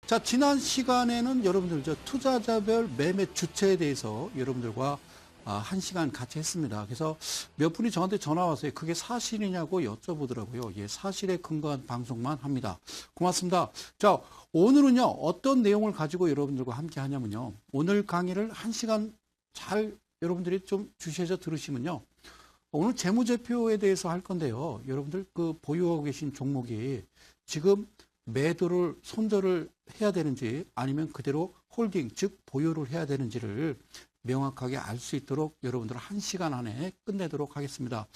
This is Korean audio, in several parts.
자, 지난 시간에는 여러분들 저 투자자별 매매 주체에 대해서 여러분들과 1시간 같이 했습니다. 그래서 몇 분이 저한테 전화 왔어요. 그게 사실이냐고 여쭤보더라고요. 예, 사실에 근거한 방송만 합니다. 고맙습니다. 자, 오늘은요, 어떤 내용을 가지고 여러분들과 함께 하냐면요. 오늘 강의를 1시간 잘 여러분들이 좀 주시해서 들으시면요. 오늘 재무제표에 대해서 할 건데요. 여러분들 그 보유하고 계신 종목이 지금 매도를 손절을 해야 되는지 아니면 그대로 홀딩 즉 보유를 해야 되는지를 명확하게 알 수 있도록 여러분들 1시간 안에 끝내도록 하겠습니다.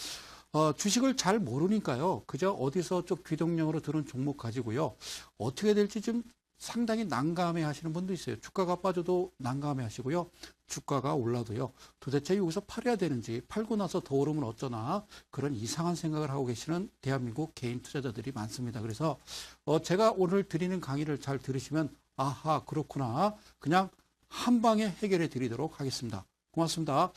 주식을 잘 모르니까요. 그저 어디서 좀 귀동냥으로 들은 종목 가지고요. 어떻게 될지 좀 상당히 난감해 하시는 분도 있어요. 주가가 빠져도 난감해 하시고요. 주가가 올라도요. 도대체 여기서 팔아야 되는지 팔고 나서 더 오르면 어쩌나 그런 이상한 생각을 하고 계시는 대한민국 개인 투자자들이 많습니다. 그래서 제가 오늘 드리는 강의를 잘 들으시면 아하 그렇구나 그냥 한 방에 해결해 드리도록 하겠습니다. 고맙습니다.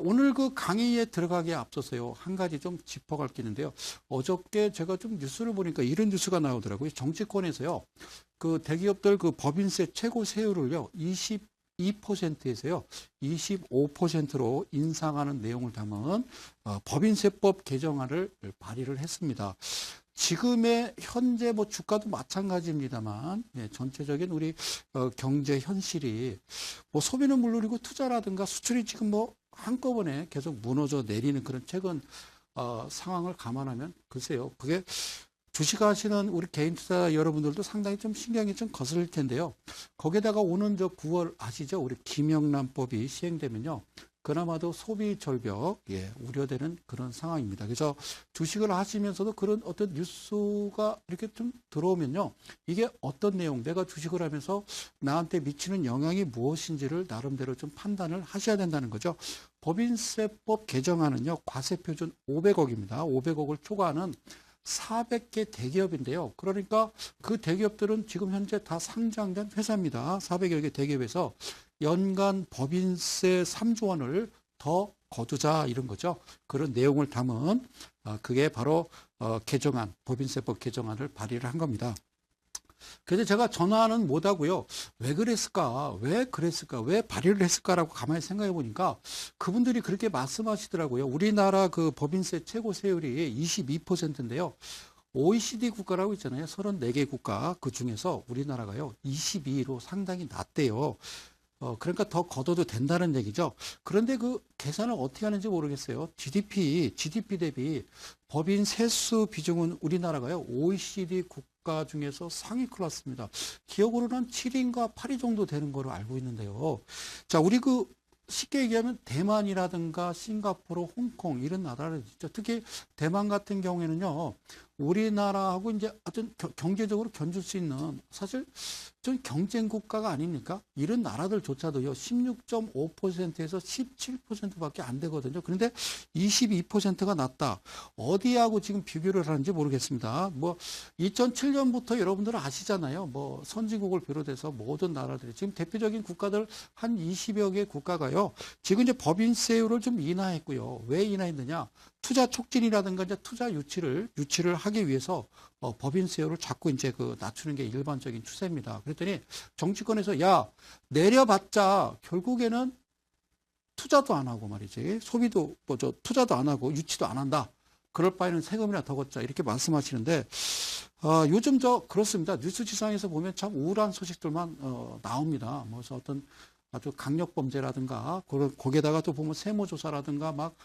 오늘 그 강의에 들어가기에 앞서서요, 한 가지 좀 짚어갈 게 있는데요. 어저께 제가 좀 뉴스를 보니까 이런 뉴스가 나오더라고요. 정치권에서요, 그 대기업들 그 법인세 최고 세율을요, 22%에서요, 25%로 인상하는 내용을 담은 법인세법 개정안을 발의를 했습니다. 지금의 현재 뭐 주가도 마찬가지입니다만 전체적인 우리 경제 현실이 뭐 소비는 물론이고 투자라든가 수출이 지금 뭐 한꺼번에 계속 무너져 내리는 그런 최근 상황을 감안하면 글쎄요 그게 주식하시는 우리 개인 투자 여러분들도 상당히 좀 신경이 좀 거슬릴 텐데요. 거기에다가 오는 저 9월 아시죠? 우리 김영란법이 시행되면요. 그나마도 소비 절벽, 우려되는 그런 상황입니다. 그래서 주식을 하시면서도 그런 어떤 뉴스가 이렇게 좀 들어오면요. 이게 어떤 내용, 내가 주식을 하면서 나한테 미치는 영향이 무엇인지를 나름대로 좀 판단을 하셔야 된다는 거죠. 법인세법 개정안은요. 과세표준 500억입니다. 500억을 초과하는 400개 대기업인데요. 그러니까 그 대기업들은 지금 현재 다 상장된 회사입니다. 400여 개 대기업에서 연간 법인세 3조 원을 더 거두자 이런 거죠. 그런 내용을 담은 그게 바로 개정안, 법인세법 개정안을 발의를 한 겁니다. 그래서 제가 전화는 못 하고요. 왜 그랬을까? 왜 그랬을까? 왜 발의를 했을까라고 가만히 생각해 보니까 그분들이 그렇게 말씀하시더라고요. 우리나라 그 법인세 최고 세율이 22%인데요. OECD 국가라고 있잖아요. 34개 국가 그 중에서 우리나라가요. 22로 상당히 낮대요. 그러니까 더 걷어도 된다는 얘기죠. 그런데 그 계산을 어떻게 하는지 모르겠어요. GDP 대비 법인 세수 비중은 우리나라가요. OECD 국가 중에서 상위 클래스입니다. 기억으로는 7인가 8위 정도 되는 거로 알고 있는데요. 자, 우리 그 쉽게 얘기하면 대만이라든가 싱가포르, 홍콩 이런 나라를 있죠. 특히 대만 같은 경우에는요. 우리나라하고 이제 어떤 경제적으로 견줄 수 있는 사실 좀 경쟁 국가가 아닙니까? 이런 나라들조차도요. 16.5%에서 17%밖에 안 되거든요. 그런데 22%가 낮다. 어디하고 지금 비교를 하는지 모르겠습니다. 뭐 2007년부터 여러분들은 아시잖아요. 뭐 선진국을 비롯해서 모든 나라들이 지금 대표적인 국가들 한 20여 개 국가가요. 지금 이제 법인세율을 좀 인하했고요. 왜 인하했느냐? 투자 촉진이라든가 이제 투자 유치를 하기 위해서 법인세율을 자꾸 이제 그 낮추는 게 일반적인 추세입니다. 그랬더니 정치권에서 야 내려봤자 결국에는 투자도 안 하고 말이지 소비도 뭐 저 투자도 안 하고 유치도 안 한다. 그럴 바에는 세금이나 더 걷자 이렇게 말씀하시는데 요즘 그렇습니다. 뉴스지상에서 보면 참 우울한 소식들만 나옵니다. 뭐 그래서 어떤 아주 강력 범죄라든가 거기에다가 또 보면 세무조사라든가 막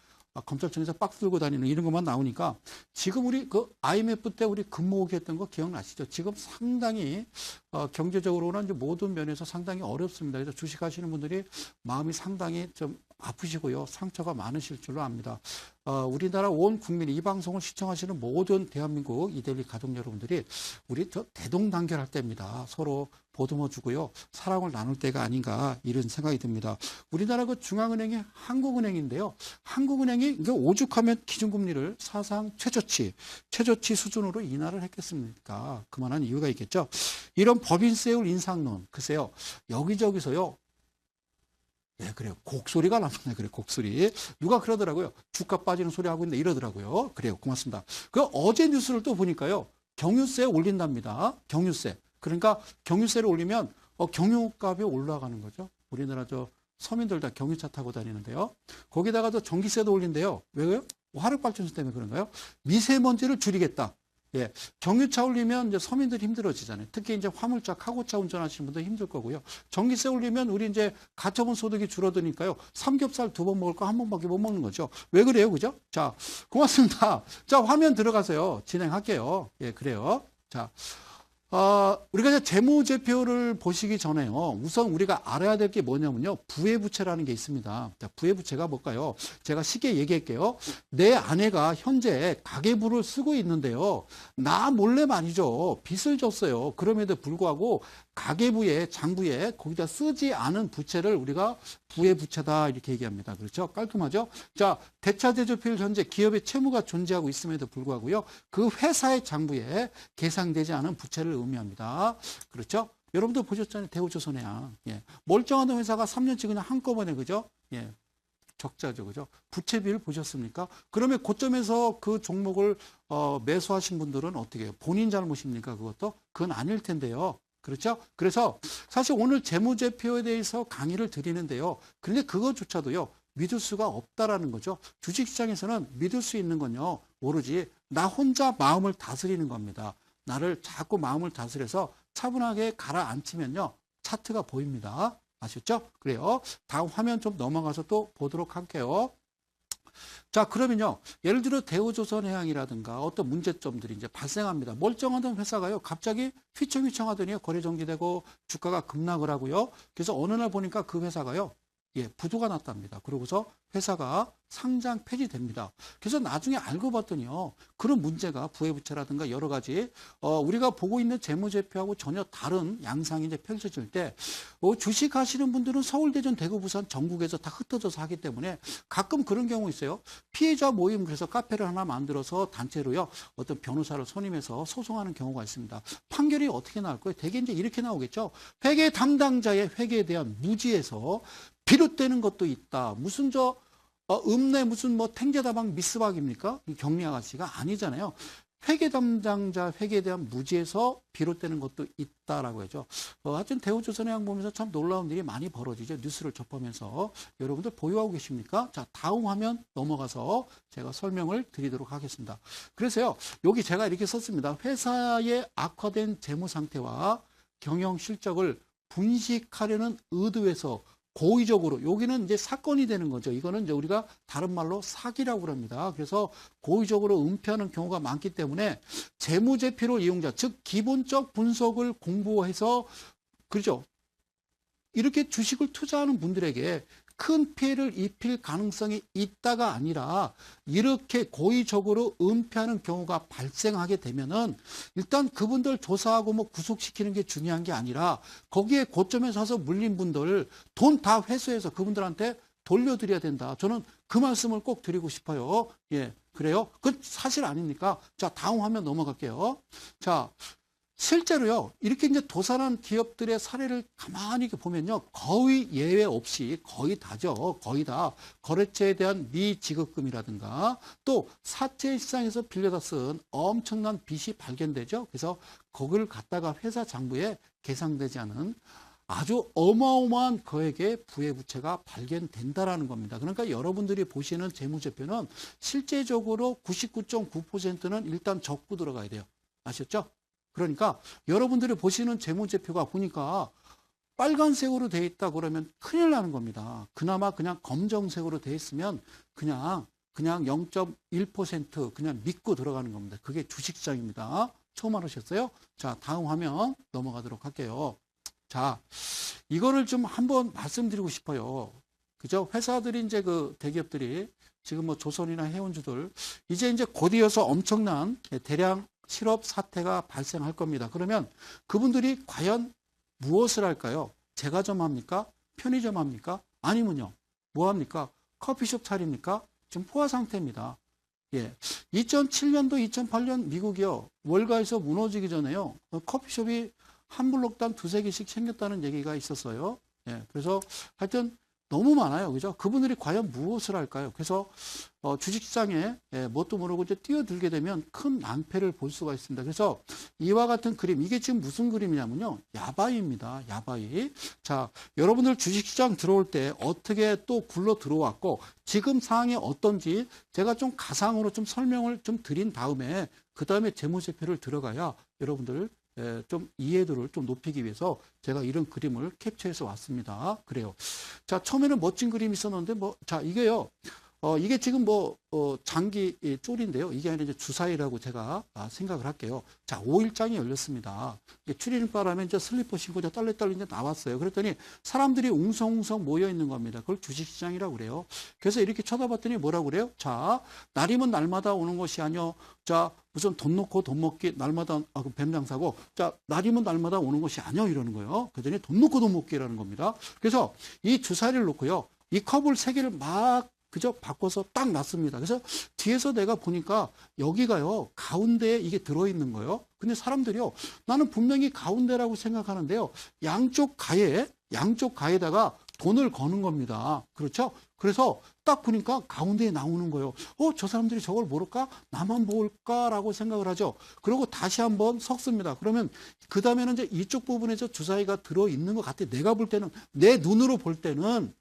검찰청에서 박스 들고 다니는 이런 것만 나오니까 지금 우리 그 IMF 때 우리 금모으기 했던 거 기억나시죠? 지금 상당히 경제적으로는 이제 모든 면에서 상당히 어렵습니다. 그래서 주식하시는 분들이 마음이 상당히 좀 아프시고요. 상처가 많으실 줄로 압니다. 우리나라 온 국민이 이 방송을 시청하시는 모든 대한민국 이데일리 가족 여러분들이 우리 대동단결할 때입니다. 서로 보듬어 주고요. 사랑을 나눌 때가 아닌가 이런 생각이 듭니다. 우리나라 그 중앙은행이 한국은행인데요. 한국은행이 이게 오죽하면 기준금리를 사상 최저치 수준으로 인하를 했겠습니까? 그만한 이유가 있겠죠. 이런 법인세율 인상론 글쎄요. 여기저기서요. 그래요. 곡소리가 납니다. 그래, 곡소리. 누가 그러더라고요. 주가 빠지는 소리 하고 있는데 이러더라고요. 그래요. 고맙습니다. 어제 뉴스를 또 보니까요. 경유세 올린답니다. 경유세. 그러니까 경유세를 올리면 경유값이 올라가는 거죠. 우리나라 서민들 다 경유차 타고 다니는데요. 거기다가 전기세도 올린대요. 왜요? 화력발전소 때문에 그런가요? 미세먼지를 줄이겠다. 예, 경유차 올리면 이제 서민들이 힘들어지잖아요. 특히 이제 화물차, 카고차 운전하시는 분들 힘들 거고요. 전기세 올리면 우리 이제 가처분 소득이 줄어드니까요. 삼겹살 2번 먹을 거 1번밖에 못 먹는 거죠. 왜 그래요? 그죠? 자, 고맙습니다. 자, 화면 들어가세요. 진행할게요. 예, 그래요. 자. 우리가 이제 재무제표를 보시기 전에요. 우선 우리가 알아야 될 게 뭐냐면요. 부채라는 게 있습니다. 자, 부채가 뭘까요? 제가 쉽게 얘기할게요. 내 아내가 현재 가계부를 쓰고 있는데요. 나 몰래 말이죠. 빚을 졌어요. 그럼에도 불구하고 가계부에, 장부에 거기다 쓰지 않은 부채를 우리가 부채다 이렇게 얘기합니다. 그렇죠? 깔끔하죠? 자, 대차대조표일 현재 기업의 채무가 존재하고 있음에도 불구하고요. 그 회사의 장부에 계상되지 않은 부채를 의미합니다. 그렇죠? 여러분들 보셨잖아요. 대우조선해양. 예. 멀쩡한 회사가 3년치 그냥 한꺼번에, 그죠? 예. 적자죠. 그죠? 부채 비율 보셨습니까? 그러면 고점에서 그 종목을 매수하신 분들은 어떻게 해요? 본인 잘못입니까? 그것도? 그건 아닐 텐데요. 그렇죠? 그래서 사실 오늘 재무제표에 대해서 강의를 드리는데요. 그런데 그것조차도요. 믿을 수가 없다라는 거죠. 주식시장에서는 믿을 수 있는 건요. 오로지 나 혼자 마음을 다스리는 겁니다. 나를 자꾸 마음을 다스려서 차분하게 가라앉히면요. 차트가 보입니다. 아셨죠? 그래요. 다음 화면 좀 넘어가서 또 보도록 할게요. 자, 그러면요. 예를 들어 대우조선해양이라든가 어떤 문제점들이 이제 발생합니다. 멀쩡하던 회사가요. 갑자기 휘청휘청하더니 거래 정지되고 주가가 급락을 하고요. 그래서 어느 날 보니까 그 회사가요. 예, 부도가 났답니다. 그러고서 회사가 상장 폐지됩니다. 그래서 나중에 알고 봤더니요. 그런 문제가 부채라든가 여러 가지 우리가 보고 있는 재무제표하고 전혀 다른 양상이 이제 펼쳐질 때 주식 하시는 분들은 서울, 대전, 대구, 부산 전국에서 다 흩어져서 하기 때문에 가끔 그런 경우 있어요. 피해자 모임 그래서 카페를 하나 만들어서 단체로요. 어떤 변호사를 선임해서 소송하는 경우가 있습니다. 판결이 어떻게 나올 거예요? 대개 이제 이렇게 나오겠죠. 회계 담당자의 회계에 대한 무지에서 비롯되는 것도 있다. 무슨 읍내 무슨 탱자다방 미스박입니까? 경리 아가씨가 아니잖아요. 회계 담당자 회계에 대한 무지에서 비롯되는 것도 있다라고 하죠. 하여튼 대우조선해양 보면서 참 놀라운 일이 많이 벌어지죠. 뉴스를 접하면서. 여러분들 보유하고 계십니까? 자, 다음 화면 넘어가서 제가 설명을 드리도록 하겠습니다. 그래서요, 여기 제가 이렇게 썼습니다. 회사의 악화된 재무 상태와 경영 실적을 분식하려는 의도에서 고의적으로, 여기는 이제 사건이 되는 거죠. 이거는 이제 우리가 다른 말로 사기라고 합니다. 그래서 고의적으로 은폐하는 경우가 많기 때문에 재무제표를 이용자, 즉 기본적 분석을 공부해서, 그렇죠. 이렇게 주식을 투자하는 분들에게 큰 피해를 입힐 가능성이 있다가 아니라 이렇게 고의적으로 은폐하는 경우가 발생하게 되면은 일단 그분들 조사하고 구속시키는 게 중요한 게 아니라 거기에 고점에 서서 물린 분들 돈 다 회수해서 그분들한테 돌려드려야 된다. 저는 그 말씀을 꼭 드리고 싶어요. 예, 그래요? 그건 사실 아닙니까? 자, 다음 화면 넘어갈게요. 자, 실제로요, 이렇게 이제 도산한 기업들의 사례를 가만히 보면요, 거의 예외 없이 거의 다죠. 거의 다 거래처에 대한 미지급금이라든가 또 사채 시장에서 빌려다 쓴 엄청난 빚이 발견되죠. 그래서 그걸 갖다가 회사 장부에 계상되지 않은 아주 어마어마한 거액의 부채가 발견된다라는 겁니다. 그러니까 여러분들이 보시는 재무제표는 실제적으로 99.9%는 일단 적고 들어가야 돼요. 아셨죠? 그러니까 여러분들이 보시는 재무제표가 보니까 빨간색으로 돼 있다 그러면 큰일 나는 겁니다. 그나마 그냥 검정색으로 돼 있으면 그냥 0.1% 그냥 믿고 들어가는 겁니다. 그게 주식시장입니다. 처음 알으셨어요? 자, 다음 화면 넘어가도록 할게요. 자, 이거를 좀 한번 말씀드리고 싶어요. 그죠? 회사들이 이제 대기업들이 지금 조선이나 해운주들 이제 곧이어서 엄청난 대량 실업 사태가 발생할 겁니다. 그러면 그분들이 과연 무엇을 할까요? 제과점 합니까? 편의점 합니까? 아니면요. 뭐 합니까? 커피숍 차립니까? 지금 포화 상태입니다. 예. 2007년도, 2008년 미국이요. 월가에서 무너지기 전에요. 커피숍이 한 블록당 2-3개씩 생겼다는 얘기가 있었어요. 예. 그래서 하여튼 너무 많아요. 그죠? 그분들이 과연 무엇을 할까요? 그래서 주식시장에 뭣도 모르고 이제 뛰어들게 되면 큰 낭패를 볼 수가 있습니다. 그래서 이와 같은 그림, 이게 지금 무슨 그림이냐면요. 야바이입니다. 야바이. 자, 여러분들 주식시장 들어올 때 어떻게 또 굴러 들어왔고 지금 상황이 어떤지 제가 좀 가상으로 좀 설명을 좀 드린 다음에 그 다음에 재무제표를 들어가야 여러분들 좀 이해도를 좀 높이기 위해서 제가 이런 그림을 캡처해서 왔습니다. 그래요. 자, 처음에는 멋진 그림이 있었는데, 자, 이게요. 이게 지금 장기 쫄인데요. 이게 아니라 이제 주사위라고 제가 생각을 할게요. 자, 5일장이 열렸습니다. 추리닝 바람에 이제 슬리퍼 신고 이제 딸래딸래 이제 나왔어요. 그랬더니 사람들이 웅성웅성 모여 있는 겁니다. 그걸 주식시장이라고 그래요. 그래서 이렇게 쳐다봤더니 뭐라고 그래요? 자, 날이면 날마다 오는 것이 아니요. 자, 무슨 돈 놓고 돈 먹기 날마다 뱀장사고, 자, 날이면 날마다 오는 것이 아니요. 이러는 거예요. 그랬더니 돈 놓고 돈 먹기라는 겁니다. 그래서 이 주사위를 놓고요. 이 컵을 세 개를 막 그저 바꿔서 딱 놨습니다. 그래서 뒤에서 내가 보니까 여기가요, 가운데에 이게 들어있는 거예요. 근데 사람들이요, 나는 분명히 가운데라고 생각하는데요, 양쪽 가에다가 돈을 거는 겁니다. 그렇죠? 그래서 딱 보니까 가운데에 나오는 거예요. 저 사람들이 저걸 모를까? 나만 모을까라고 생각을 하죠. 그리고 다시 한번 섞습니다. 그러면 그 다음에는 이제 이쪽 부분에서 주사위가 들어있는 것 같아. 내가 볼 때는, 내 눈으로 볼 때는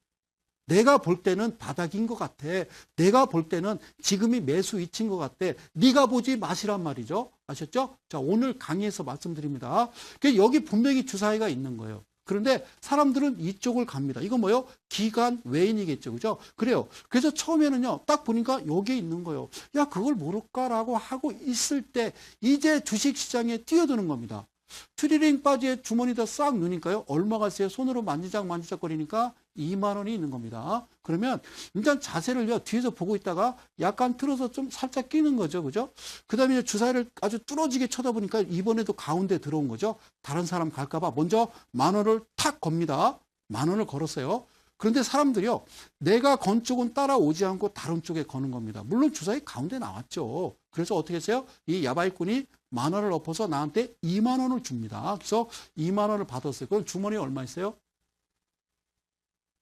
내가 볼 때는 바닥인 것 같아. 내가 볼 때는 지금이 매수 위치인 것 같아. 네가 보지 마시란 말이죠. 아셨죠? 자, 오늘 강의에서 말씀드립니다. 여기 분명히 주사위가 있는 거예요. 그런데 사람들은 이쪽을 갑니다. 이거 뭐요? 기관 외인이겠죠. 그죠? 그래요. 그래서 처음에는요, 딱 보니까 여기에 있는 거예요. 야, 그걸 모를까라고 하고 있을 때 이제 주식시장에 뛰어드는 겁니다. 트리링 바지에 주머니에다 싹 넣으니까요. 얼마가 있어요? 손으로 만지작거리니까 2만 원이 있는 겁니다. 그러면 일단 자세를요, 뒤에서 보고 있다가 약간 틀어서 좀 살짝 끼는 거죠. 그죠? 그 다음에 주사위를 아주 뚫어지게 쳐다보니까 이번에도 가운데 들어온 거죠. 다른 사람 갈까봐 먼저 10,000원을 탁 겁니다. 10,000원을 걸었어요. 그런데 사람들이요, 내가 건 쪽은 따라오지 않고 다른 쪽에 거는 겁니다. 물론 주사위 가운데 나왔죠. 그래서 어떻게 했어요? 이 야바이꾼이 10,000원을 엎어서 나한테 2만 원을 줍니다. 그래서 2만 원을 받았어요. 그럼 주머니에 얼마 있어요?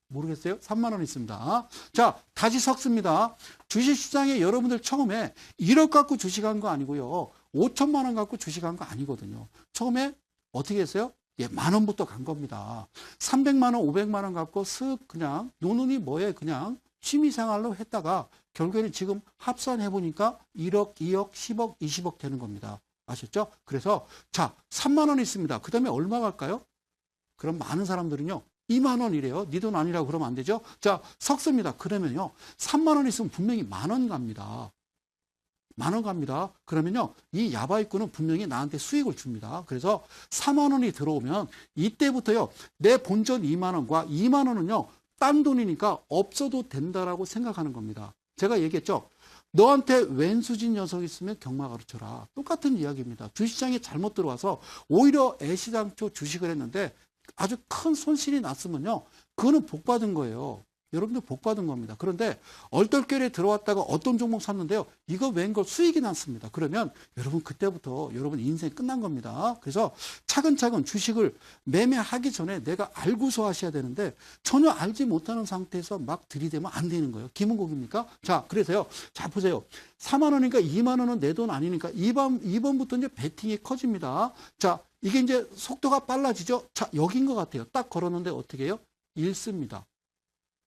모르겠어요? 3만 원 있습니다. 자, 다시 섞습니다. 주식시장에 여러분들 처음에 1억 갖고 주식한 거 아니고요. 5천만 원 갖고 주식한 거 아니거든요. 처음에 어떻게 했어요? 10,000원부터 간 겁니다. 300만 원, 500만 원 갖고 쓱 그냥 노는이 뭐에 그냥 취미생활로 했다가 결국에는 지금 합산해보니까 1억, 2억, 10억, 20억 되는 겁니다. 아셨죠? 그래서 자, 3만 원 있습니다. 그 다음에 얼마 갈까요? 그럼 많은 사람들은요, 2만 원이래요. 네 돈 아니라고 그러면 안 되죠? 자, 섞습니다. 그러면요, 3만 원 있으면 분명히 10,000원 갑니다. 10,000원 갑니다. 그러면요, 이 야바이꾼은 분명히 나한테 수익을 줍니다. 그래서 4만 원이 들어오면 이때부터요, 내 본전 2만 원과 2만 원은요, 딴 돈이니까 없어도 된다라고 생각하는 겁니다. 제가 얘기했죠? 너한테 왼수진 녀석 있으면 경마 가르쳐라. 똑같은 이야기입니다. 주식시장에 잘못 들어와서 오히려 애시당초 주식을 했는데 아주 큰 손실이 났으면요, 그거는 복 받은 거예요. 여러분들 복 받은 겁니다. 그런데 얼떨결에 들어왔다가 어떤 종목 샀는데요, 이거 웬걸 수익이 났습니다. 그러면 여러분 그때부터 여러분 인생 끝난 겁니다. 그래서 차근차근 주식을 매매하기 전에 내가 알고서 하셔야 되는데 전혀 알지 못하는 상태에서 막 들이대면 안 되는 거예요. 김은국입니까? 자, 그래서요, 자 보세요. 4만 원이니까 2만 원은 내 돈 아니니까 2번부터 이제 베팅이 커집니다. 자, 이게 이제 속도가 빨라지죠. 자, 여긴 것 같아요. 딱 걸었는데 어떻게 해요? 잃습니다.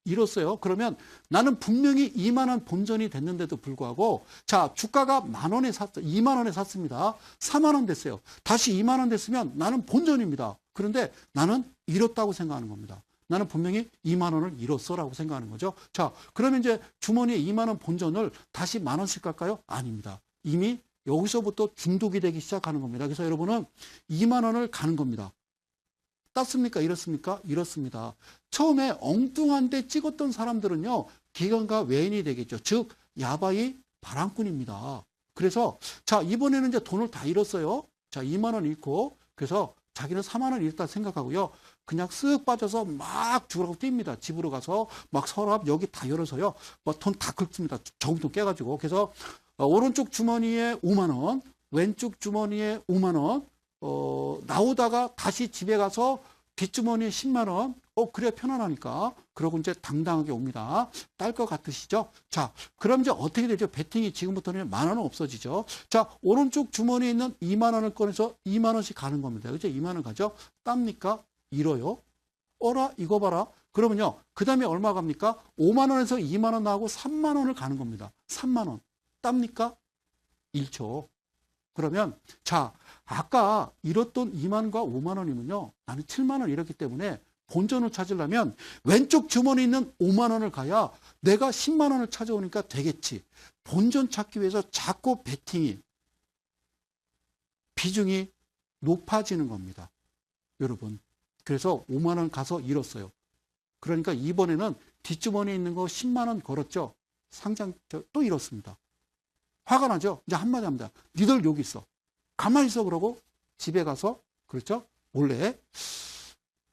잃었어요. 그러면 나는 분명히 2만 원 본전이 됐는데도 불구하고, 자, 주가가 10,000원에 샀어. 2만 원에 샀습니다. 4만 원 됐어요. 다시 2만 원 됐으면 나는 본전입니다. 그런데 나는 잃었다고 생각하는 겁니다. 나는 분명히 2만 원을 잃었어라고 생각하는 거죠. 자, 그러면 이제 주머니에 2만 원 본전을 다시 10,000원씩 갈까요? 아닙니다. 이미 여기서부터 중독이 되기 시작하는 겁니다. 그래서 여러분은 2만 원을 가는 겁니다. 땄습니까? 잃었습니까? 잃었습니다. 처음에 엉뚱한 데 찍었던 사람들은요, 기관과 외인이 되겠죠. 즉, 야바이 바람꾼입니다. 그래서, 자, 이번에는 이제 돈을 다 잃었어요. 자, 2만 원 잃고, 그래서 자기는 4만 원 잃었다 생각하고요. 그냥 쓱 빠져서 막 죽으라고 뜁니다. 집으로 가서 막 서랍 여기 다 열어서요. 막 돈 다 긁습니다. 저금통 깨가지고. 그래서, 오른쪽 주머니에 5만 원, 왼쪽 주머니에 5만 원, 나오다가 다시 집에 가서 뒷주머니에 10만 원. 그래야 편안하니까. 그러고 이제 당당하게 옵니다. 딸 것 같으시죠? 자, 그럼 이제 어떻게 되죠? 베팅이 지금부터는 10,000원은 없어지죠. 자, 오른쪽 주머니에 있는 2만 원을 꺼내서 2만 원씩 가는 겁니다. 그죠? 2만 원 가죠? 땁니까? 잃어요. 어라, 이거 봐라. 그러면요, 그 다음에 얼마 갑니까? 5만 원에서 2만 원 나오고 3만 원을 가는 겁니다. 3만 원. 땁니까? 잃죠. 그러면, 자, 아까 잃었던 2만과 5만 원이면요, 나는 7만 원 잃었기 때문에 본전을 찾으려면 왼쪽 주머니에 있는 5만 원을 가야 내가 10만 원을 찾아오니까 되겠지. 본전 찾기 위해서 자꾸 베팅이, 비중이 높아지는 겁니다. 여러분. 그래서 5만 원 가서 잃었어요. 그러니까 이번에는 뒷주머니에 있는 거 10만 원 걸었죠. 상장 또 잃었습니다. 화가 나죠. 이제 한마디 합니다. 니들 여기 있어. 가만히 있어. 그러고 집에 가서 그렇죠. 몰래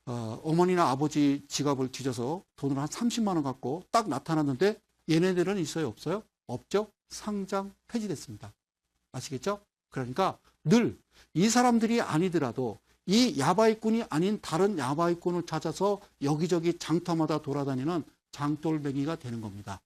어머니나 아버지 지갑을 뒤져서 돈을 한 30만 원 갖고 딱 나타났는데 얘네들은 있어요? 없어요? 없죠. 상장 폐지됐습니다. 아시겠죠? 그러니까 늘 이 사람들이 아니더라도 이 야바이꾼이 아닌 다른 야바이꾼을 찾아서 여기저기 장터마다 돌아다니는 장돌뱅이가 되는 겁니다.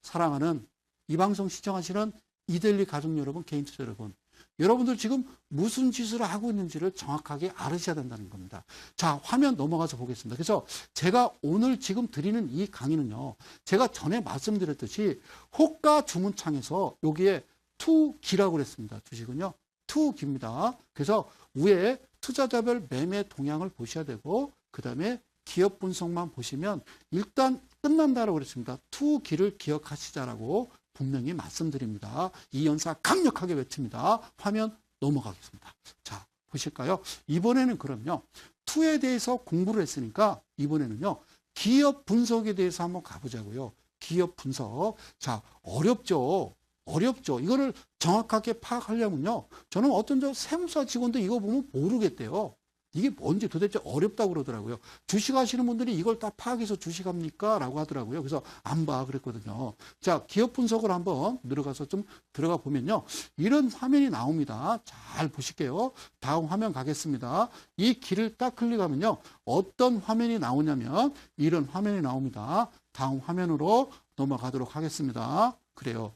사랑하는 이 방송 시청하시는 이데일리 가족 여러분, 개인 투자 여러분, 여러분들 지금 무슨 짓을 하고 있는지를 정확하게 알으셔야 된다는 겁니다. 자, 화면 넘어가서 보겠습니다. 그래서 제가 오늘 지금 드리는 이 강의는요, 제가 전에 말씀드렸듯이 호가 주문창에서 여기에 투기라고 그랬습니다. 주식은요, 투기입니다. 그래서 위에 투자자별 매매 동향을 보셔야 되고, 그 다음에 기업 분석만 보시면 일단 끝난다라고 그랬습니다. 투기를 기억하시자라고 분명히 말씀드립니다. 이 연사 강력하게 외칩니다. 화면 넘어가겠습니다. 자, 보실까요? 이번에는 그럼요, 투에 대해서 공부를 했으니까 이번에는요, 기업 분석에 대해서 한번 가보자고요. 기업 분석. 자, 어렵죠. 어렵죠. 이거를 정확하게 파악하려면요, 저는 어떤 세무사 직원도 이거 보면 모르겠대요. 이게 뭔지 도대체 어렵다고 그러더라고요. 주식하시는 분들이 이걸 다 파악해서 주식합니까? 라고 하더라고요. 그래서 안 봐 그랬거든요. 자, 기업 분석을 한번 들어가서 좀 들어가 보면요, 이런 화면이 나옵니다. 잘 보실게요. 다음 화면 가겠습니다. 이 길을 딱 클릭하면요, 어떤 화면이 나오냐면 이런 화면이 나옵니다. 다음 화면으로 넘어가도록 하겠습니다. 그래요.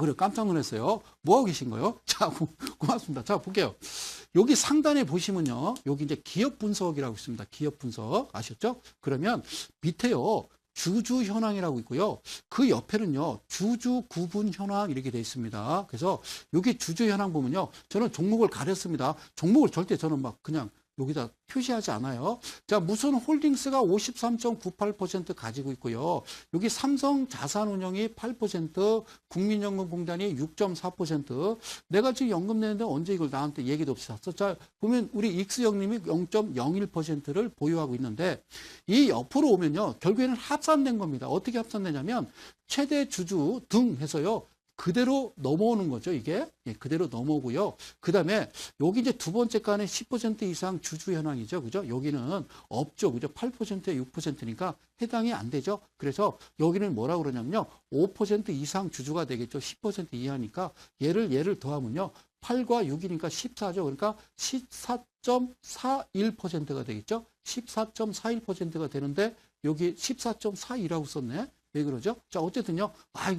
그래. 깜짝 놀랐어요. 뭐하고 계신 거예요? 자, 고맙습니다. 자, 볼게요. 여기 상단에 보시면요, 여기 이제 기업 분석이라고 있습니다. 기업 분석. 아셨죠? 그러면 밑에요, 주주 현황이라고 있고요. 그 옆에는요, 주주 구분 현황 이렇게 되어 있습니다. 그래서 여기 주주 현황 보면요, 저는 종목을 가렸습니다. 종목을 절대 저는 막 그냥 여기다 표시하지 않아요. 자, 무슨 홀딩스가 53.98% 가지고 있고요. 여기 삼성자산운용이 8%, 국민연금공단이 6.4%. 내가 지금 연금 내는데 언제 이걸 나한테 얘기도 없이 샀어? 자, 보면 우리 익스 형님이 0.01%를 보유하고 있는데, 이 옆으로 오면요, 결국에는 합산된 겁니다. 어떻게 합산되냐면 최대 주주 등 해서요, 그대로 넘어오는 거죠, 이게. 예, 그대로 넘어오고요. 그 다음에 여기 이제 두 번째 간에 10% 이상 주주 현황이죠. 그죠? 여기는 없죠. 그죠? 8%에 6%니까 해당이 안 되죠. 그래서 여기는 뭐라고 그러냐면요, 5% 이상 주주가 되겠죠. 10% 이하니까 얘를 더하면요, 8과 6이니까 14죠. 그러니까 14.41%가 되겠죠. 14.41%가 되는데 여기 14.42라고 썼네. 왜 그러죠? 자, 어쨌든요.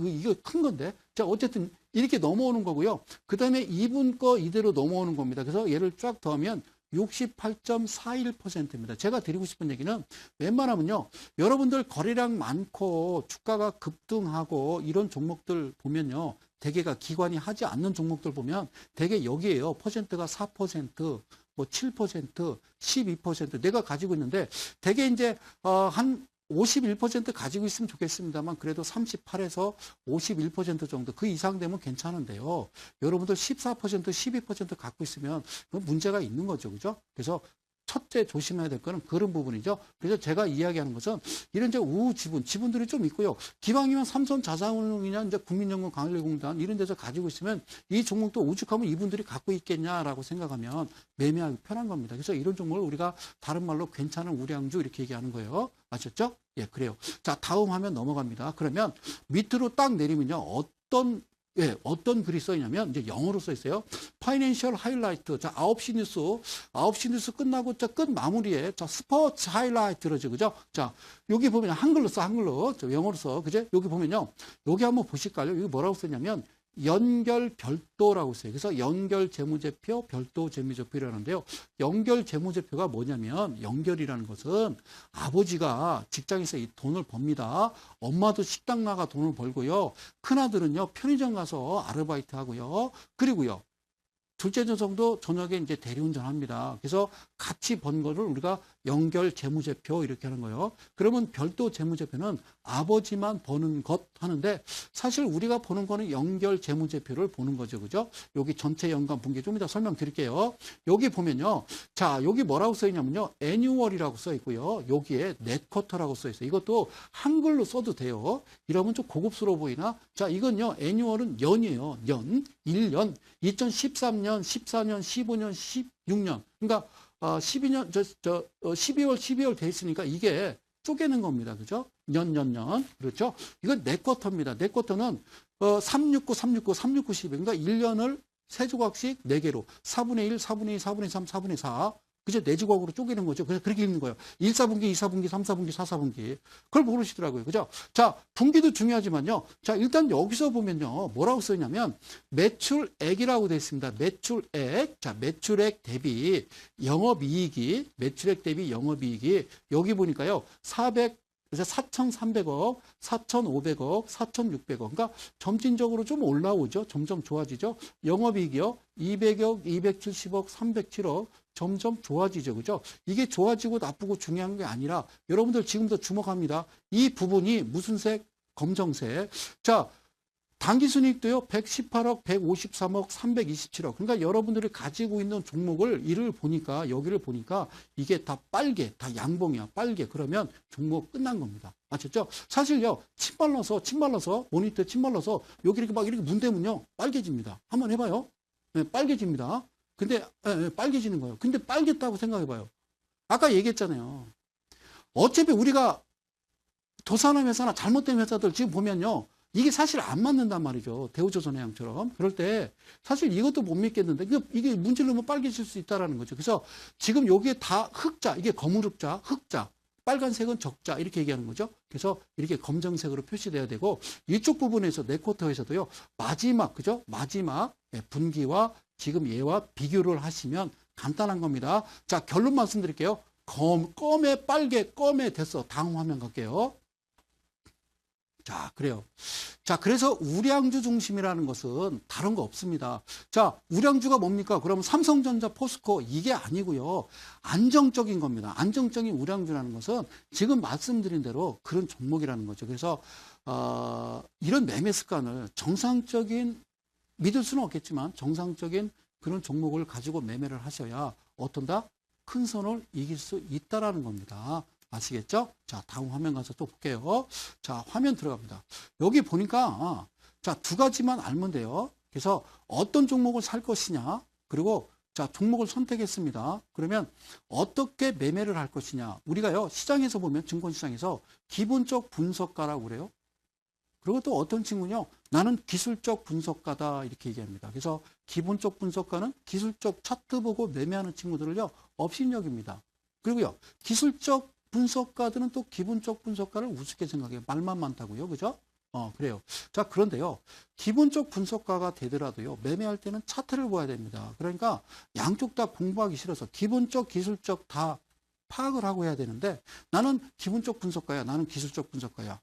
이거 큰 건데. 자, 어쨌든 이렇게 넘어오는 거고요. 그 다음에 2분 거 이대로 넘어오는 겁니다. 그래서 얘를 쫙 더하면 68.41%입니다. 제가 드리고 싶은 얘기는 웬만하면요, 여러분들 거래량 많고 주가가 급등하고 이런 종목들 보면요, 대개가 기관이 하지 않는 종목들 보면 대개 여기에요. 퍼센트가 4%, 뭐 7%, 12% 내가 가지고 있는데 대개 이제 한 51% 가지고 있으면 좋겠습니다만 그래도 38에서 51% 정도 그 이상 되면 괜찮은데요. 여러분들 14%, 12% 갖고 있으면 문제가 있는 거죠. 그죠? 그래서 첫째 조심해야 될 거는 그런 부분이죠. 그래서 제가 이야기하는 것은 이런 이제 우후 지분들이 좀 있고요. 기왕이면 삼성자산운용이나 이제 국민연금관리공단 이런 데서 가지고 있으면 이 종목도 오죽하면 이분들이 갖고 있겠냐라고 생각하면 매매하기 편한 겁니다. 그래서 이런 종목을 우리가 다른 말로 괜찮은 우량주 이렇게 얘기하는 거예요. 아셨죠? 예, 그래요. 자, 다음 화면 넘어갑니다. 그러면 밑으로 딱 내리면요, 어떤 예, 어떤 글이 써 있냐면 이제 영어로 써 있어요. 파이낸셜 하이라이트. 자, 9시 뉴스 끝나고 자, 끝 마무리에 자, 스포츠 하이라이트로죠. 그죠? 자, 여기 보면 한글로 써, 한글로. 저 영어로 써. 그죠? 여기 보면요. 여기 한번 보실까요? 여기 뭐라고 썼냐면 연결 별도라고 써요. 그래서 연결 재무제표, 별도 재무제표라는데요. 연결 재무제표가 뭐냐면 연결이라는 것은 아버지가 직장에서 이 돈을 법니다. 엄마도 식당 나가 돈을 벌고요. 큰아들은요 편의점 가서 아르바이트 하고요. 그리고요. 둘째 녀석도 저녁에 이제 대리운전 합니다. 그래서 같이 번 거를 우리가 연결 재무제표 이렇게 하는 거예요. 그러면 별도 재무제표는 아버지만 버는 것 하는데 사실 우리가 보는 거는 연결 재무제표를 보는 거죠. 그죠? 여기 전체 연간 분기 좀 이따 설명드릴게요. 여기 보면요. 자, 여기 뭐라고 써 있냐면요. 애뉴얼이라고 써 있고요. 여기에 넷쿼터라고 써 있어요. 이것도 한글로 써도 돼요. 이러면 좀 고급스러워 보이나? 자, 이건요. 애뉴얼은 연이에요. 연. 1년. 2013년, 14년, 15년, 16년. 그러니까 12년 12월 돼 있으니까 이게 쪼개는 겁니다. 그죠? 년. 그렇죠? 이건 네 쿼터입니다. 네 쿼터는 369, 369, 369, 12. 그러니까 1년을 세 조각씩 4개로 4분의 1, 4분의 2, 4분의 3, 4분의 4. 그죠? 네 조각으로 쪼개는 거죠. 그래서 그렇게 읽는 거예요. 1, 4분기, 2, 4분기, 3, 4분기, 4, 4분기. 그걸 모르시더라고요. 그죠? 자, 분기도 중요하지만요. 자, 일단 여기서 보면요. 뭐라고 써있냐면 매출액이라고 되어 있습니다. 매출액. 자, 매출액 대비 영업이익이, 매출액 대비 영업이익이 여기 보니까요. 4,300억, 4,500억, 4,600억. 그러니까 점진적으로 좀 올라오죠. 점점 좋아지죠. 영업이익이요. 200억, 270억, 307억. 점점 좋아지죠. 그죠? 이게 좋아지고 나쁘고 중요한 게 아니라 여러분들 지금도 주목합니다. 이 부분이 무슨 색? 검정색. 자, 당기순이익도요. 118억, 153억, 327억. 그러니까 여러분들이 가지고 있는 종목을 이를 보니까 여기를 보니까 이게 다 빨개, 다 양봉이야. 빨개. 그러면 종목 끝난 겁니다. 아셨죠? 사실요. 침 발라서 모니터에 침 발라서 여기 이렇게 막 이렇게 문대면요. 빨개집니다. 한번 해봐요. 네, 빨개집니다. 근데 빨개지는 거예요. 근데 빨겠다고 생각해봐요. 아까 얘기했잖아요. 어차피 우리가 도산업 회사나 잘못된 회사들 지금 보면요. 이게 사실 안 맞는단 말이죠. 대우조선해양처럼. 그럴 때 사실 이것도 못 믿겠는데 이게 문질르면 넣으면 빨개질 수 있다는 거죠. 그래서 지금 여기에 다 흑자, 이게 거무흑자, 흑자, 빨간색은 적자 이렇게 얘기하는 거죠. 그래서 이렇게 검정색으로 표시돼야 되고 이쪽 부분에서 네 쿼터에서도요. 마지막, 그죠? 마지막 분기와 지금 얘와 비교를 하시면 간단한 겁니다. 자, 결론 말씀드릴게요. 껌에 빨개, 껌에 됐어. 다음 화면 갈게요. 자, 그래요. 자, 그래서 우량주 중심이라는 것은 다른 거 없습니다. 자, 우량주가 뭡니까? 그러면 삼성전자, 포스코 이게 아니고요. 안정적인 겁니다. 안정적인 우량주라는 것은 지금 말씀드린 대로 그런 종목이라는 거죠. 그래서 이런 매매 습관을 정상적인 믿을 수는 없겠지만 정상적인 그런 종목을 가지고 매매를 하셔야 어떤다? 큰 손을 이길 수 있다라는 겁니다. 아시겠죠? 자, 다음 화면 가서 또 볼게요. 자, 화면 들어갑니다. 여기 보니까 자, 두 가지만 알면 돼요. 그래서 어떤 종목을 살 것이냐, 그리고 자, 종목을 선택했습니다. 그러면 어떻게 매매를 할 것이냐. 우리가요, 시장에서 보면 증권시장에서 기본적 분석가라고 그래요. 그리고 또 어떤 친구는요, 나는 기술적 분석가다 이렇게 얘기합니다. 그래서 기본적 분석가는 기술적 차트 보고 매매하는 친구들을요, 업신여깁니다. 그리고요, 기술적 분석가들은 또 기본적 분석가를 우습게 생각해요. 말만 많다고요. 그죠? 그래요. 자, 그런데요, 기본적 분석가가 되더라도요, 매매할 때는 차트를 봐야 됩니다. 그러니까 양쪽 다 공부하기 싫어서 기본적, 기술적 다 파악을 하고 해야 되는데 나는 기본적 분석가야, 나는 기술적 분석가야.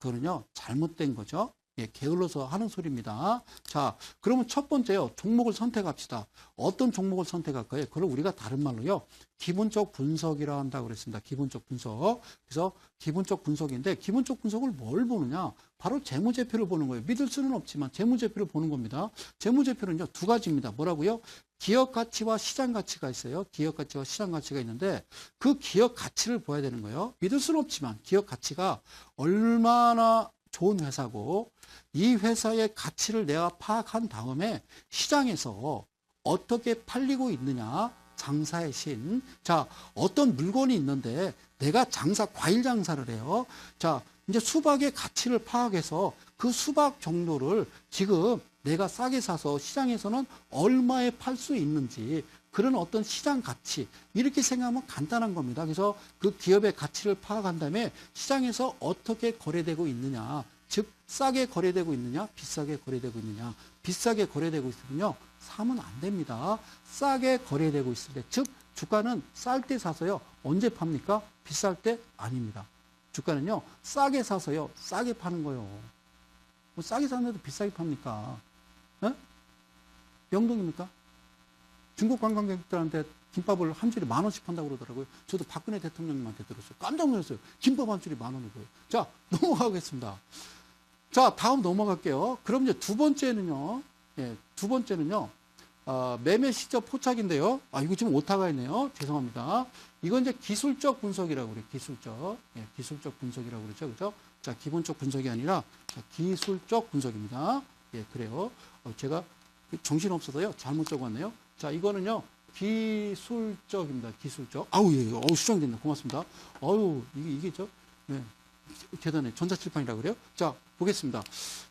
그거는요, 잘못된 거죠. 예, 게을러서 하는 소리입니다. 자, 그러면 첫 번째요, 종목을 선택합시다. 어떤 종목을 선택할까요? 그걸 우리가 다른 말로요, 기본적 분석이라 한다고 그랬습니다. 기본적 분석. 그래서 기본적 분석인데, 기본적 분석을 뭘 보느냐? 바로 재무제표를 보는 거예요. 믿을 수는 없지만 재무제표를 보는 겁니다. 재무제표는요, 두 가지입니다. 뭐라고요? 기업 가치와 시장 가치가 있어요. 기업 가치와 시장 가치가 있는데 그 기업 가치를 봐야 되는 거예요. 믿을 수는 없지만 기업 가치가 얼마나 좋은 회사고 이 회사의 가치를 내가 파악한 다음에 시장에서 어떻게 팔리고 있느냐, 장사의 신. 자, 어떤 물건이 있는데 내가 과일 장사를 해요. 자, 이제 수박의 가치를 파악해서 그 그 수박 정도를 지금 내가 싸게 사서 시장에서는 얼마에 팔 수 있는지 그런 어떤 시장 가치 이렇게 생각하면 간단한 겁니다. 그래서 그 기업의 가치를 파악한 다음에 시장에서 어떻게 거래되고 있느냐, 즉 싸게 거래되고 있느냐, 비싸게 거래되고 있느냐. 비싸게 거래되고 있으면요, 사면 안 됩니다. 싸게 거래되고 있을 때, 즉 주가는 쌀 때 사서요, 언제 팝니까? 비쌀 때 아닙니다. 주가는요, 싸게 사서요, 싸게 파는 거예요. 뭐 싸게 사는데도 비싸게 팝니까? 에? 명동입니까? 중국 관광객들한테 김밥을 한 줄이 10,000원씩 판다고 그러더라고요. 저도 박근혜 대통령님한테 들었어요. 깜짝 놀랐어요. 김밥 한 줄이 10,000원이고요. 자, 넘어가겠습니다. 자, 다음 넘어갈게요. 그럼 이제 두 번째는요. 예, 두 번째는요. 매매 시적 포착인데요. 이거 지금 오타가 있네요. 죄송합니다. 이건 이제 기술적 분석이라고 그래요. 기술적. 예, 기술적 분석이라고 그러죠. 그죠? 자, 기본적 분석이 아니라 자, 기술적 분석입니다. 예, 그래요. 제가 정신없어서요. 잘못 적었네요. 자, 이거는요. 기술적입니다. 기술적. 예. 수정됐네. 고맙습니다. 이게 예. 대단해. 전자칠판이라고 그래요? 자, 보겠습니다.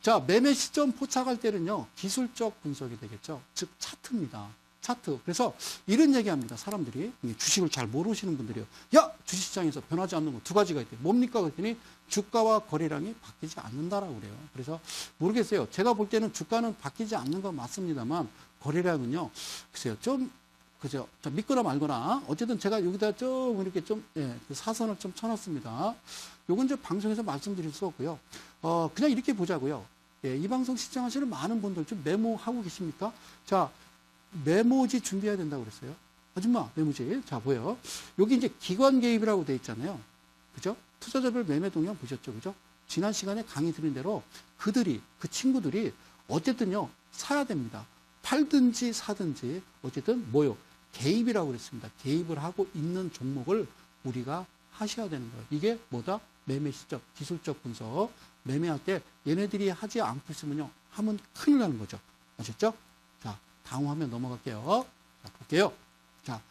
자, 매매 시점 포착할 때는요, 기술적 분석이 되겠죠. 즉, 차트입니다. 차트. 그래서 이런 얘기 합니다. 사람들이. 주식을 잘 모르시는 분들이요. 야! 주식시장에서 변하지 않는 거 두 가지가 있대. 뭡니까? 그랬더니 주가와 거래량이 바뀌지 않는다라고 그래요. 그래서 모르겠어요. 제가 볼 때는 주가는 바뀌지 않는 건 맞습니다만, 거래량은요, 글쎄요, 그죠? 믿거나 말거나. 어쨌든 제가 여기다 좀 이렇게 그 사선을 좀 쳐놨습니다. 요건 이제 방송에서 말씀드릴 수 없고요. 그냥 이렇게 보자고요. 예, 이 방송 시청하시는 많은 분들 좀 메모하고 계십니까? 자, 메모지 준비해야 된다고 그랬어요. 아줌마, 메모지. 자, 보여요. 여기 이제 기관 개입이라고 돼 있잖아요. 그죠? 투자자별 매매 동향 보셨죠? 그죠? 지난 시간에 강의 드린 대로 그 친구들이 어쨌든요, 사야 됩니다. 팔든지 사든지, 어쨌든 개입이라고 그랬습니다. 개입을 하고 있는 종목을 우리가 하셔야 되는 거예요. 이게 뭐다? 매매 시적, 기술적 분석. 매매할 때 얘네들이 하지 않고 있으면요, 하면 큰일 나는 거죠. 아셨죠? 자, 다음 화면 넘어갈게요. 자, 볼게요. 자,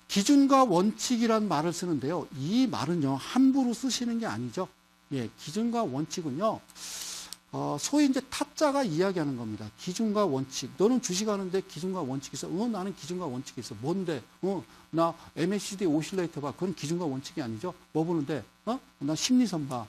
기준과 원칙이란 말을 쓰는데요. 이 말은요, 함부로 쓰시는 게 아니죠. 예, 기준과 원칙은요, 소위 이제 타짜가 이야기하는 겁니다. 기준과 원칙. 너는 주식하는데 기준과 원칙이 있어. 나는 기준과 원칙이 있어. 뭔데? 나 MACD 오실레이터 봐. 그건 기준과 원칙이 아니죠. 뭐 보는데? 나 심리선 봐.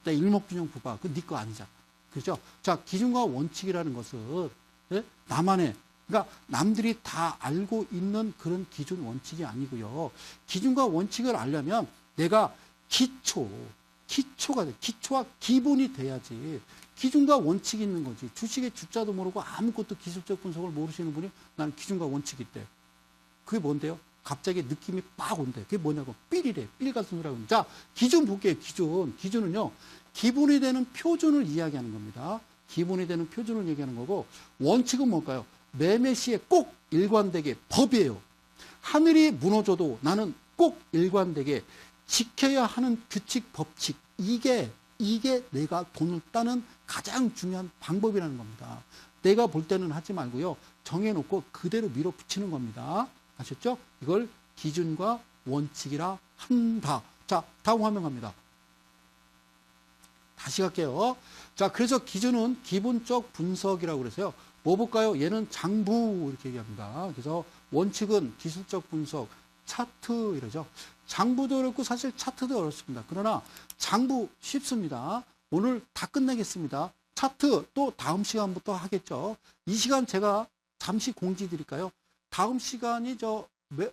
나 일목균형부 봐. 그건 네 거 아니잖아. 그렇죠? 자, 기준과 원칙이라는 것은 예? 나만의, 그러니까 남들이 다 알고 있는 그런 기준 원칙이 아니고요. 기준과 원칙을 알려면 내가 기초와 기본이 돼야지. 기준과 원칙이 있는 거지. 주식의 주자도 모르고 아무것도 기술적 분석을 모르시는 분이 나는 기준과 원칙이 있대. 그게 뭔데요? 갑자기 느낌이 빡 온대. 그게 뭐냐고. 삘이래. 삘 같은 소리라고. 자, 기준 볼게요. 기준은요. 기본이 되는 표준을 이야기하는 겁니다. 기본이 되는 표준을 얘기하는 거고, 원칙은 뭘까요? 매매 시에 꼭 일관되게 법이에요. 하늘이 무너져도 나는 꼭 일관되게 지켜야 하는 규칙, 법칙. 이게 내가 돈을 따는 가장 중요한 방법이라는 겁니다. 내가 볼 때는 하지 말고요. 정해놓고 그대로 밀어붙이는 겁니다. 아셨죠? 이걸 기준과 원칙이라 한다. 자, 다음 화면 갑니다. 다시 갈게요. 자, 그래서 기준은 기본적 분석이라고 그래서요. 뭐 볼까요? 얘는 장부 이렇게 얘기합니다. 그래서 원칙은 기술적 분석, 차트 이러죠. 장부도 어렵고 사실 차트도 어렵습니다. 그러나 장부 쉽습니다. 오늘 다 끝내겠습니다. 차트 또 다음 시간부터 하겠죠. 이 시간 제가 잠시 공지 드릴까요? 다음 시간이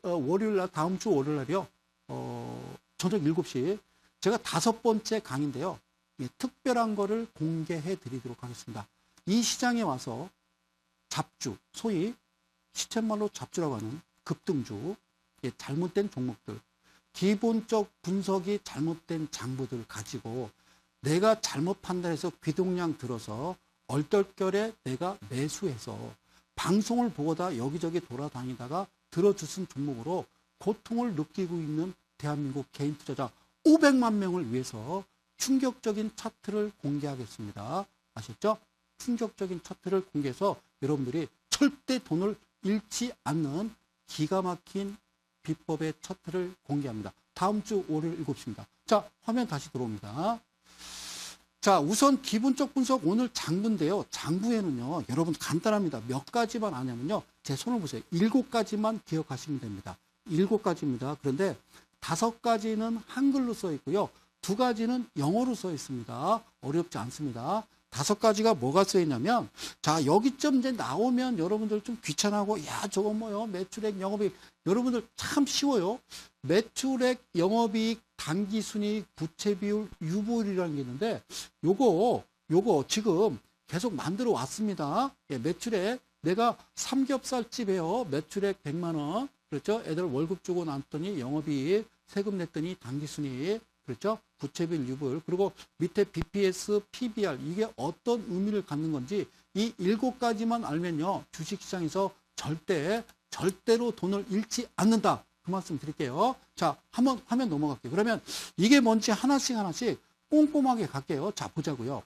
월요일 날, 다음 주 월요일 날이요. 저녁 7시. 제가 5번째 강의인데요. 예, 특별한 거를 공개해 드리도록 하겠습니다. 이 시장에 와서 잡주, 소위 시쳇말로 잡주라고 하는 급등주, 예, 잘못된 종목들, 기본적 분석이 잘못된 장부들을 가지고 내가 잘못 판단해서 귀동량 들어서 얼떨결에 내가 매수해서 방송을 보고다 여기저기 돌아다니다가 들어주신 종목으로 고통을 느끼고 있는 대한민국 개인 투자자 500만 명을 위해서 충격적인 차트를 공개하겠습니다. 아셨죠? 충격적인 차트를 공개해서 여러분들이 절대 돈을 잃지 않는 기가 막힌 비법의 차트를 공개합니다. 다음 주 월요일 7시입니다. 자, 화면 다시 들어옵니다. 자, 우선 기본적 분석 오늘 장부인데요. 장부에는요, 여러분 간단합니다. 몇 가지만 아냐면요. 제 손을 보세요. 7가지만 기억하시면 됩니다. 7가지입니다. 그런데 5가지는 한글로 써 있고요. 2가지는 영어로 써 있습니다. 어렵지 않습니다. 5가지가 뭐가 써 있냐면, 자, 여기쯤 이제 나오면 여러분들 좀 귀찮아하고, 야, 저거 뭐요? 매출액, 영업이익. 여러분들 참 쉬워요. 매출액, 영업이익, 당기순이익, 부채비율, 유보율이라는 게 있는데, 요거 지금 계속 만들어 왔습니다. 예, 매출액. 내가 삼겹살집에요. 매출액 100만 원. 그렇죠? 애들 월급 주고 났더니 영업이익, 세금 냈더니 당기순이익. 그렇죠? 부채비율, 유보율. 그리고 밑에 BPS, PBR. 이게 어떤 의미를 갖는 건지 이 7가지만 알면요. 주식시장에서 절대로 돈을 잃지 않는다. 그 말씀 드릴게요. 자, 한번 화면 넘어갈게요. 그러면 이게 뭔지 하나씩 꼼꼼하게 갈게요. 자, 보자고요.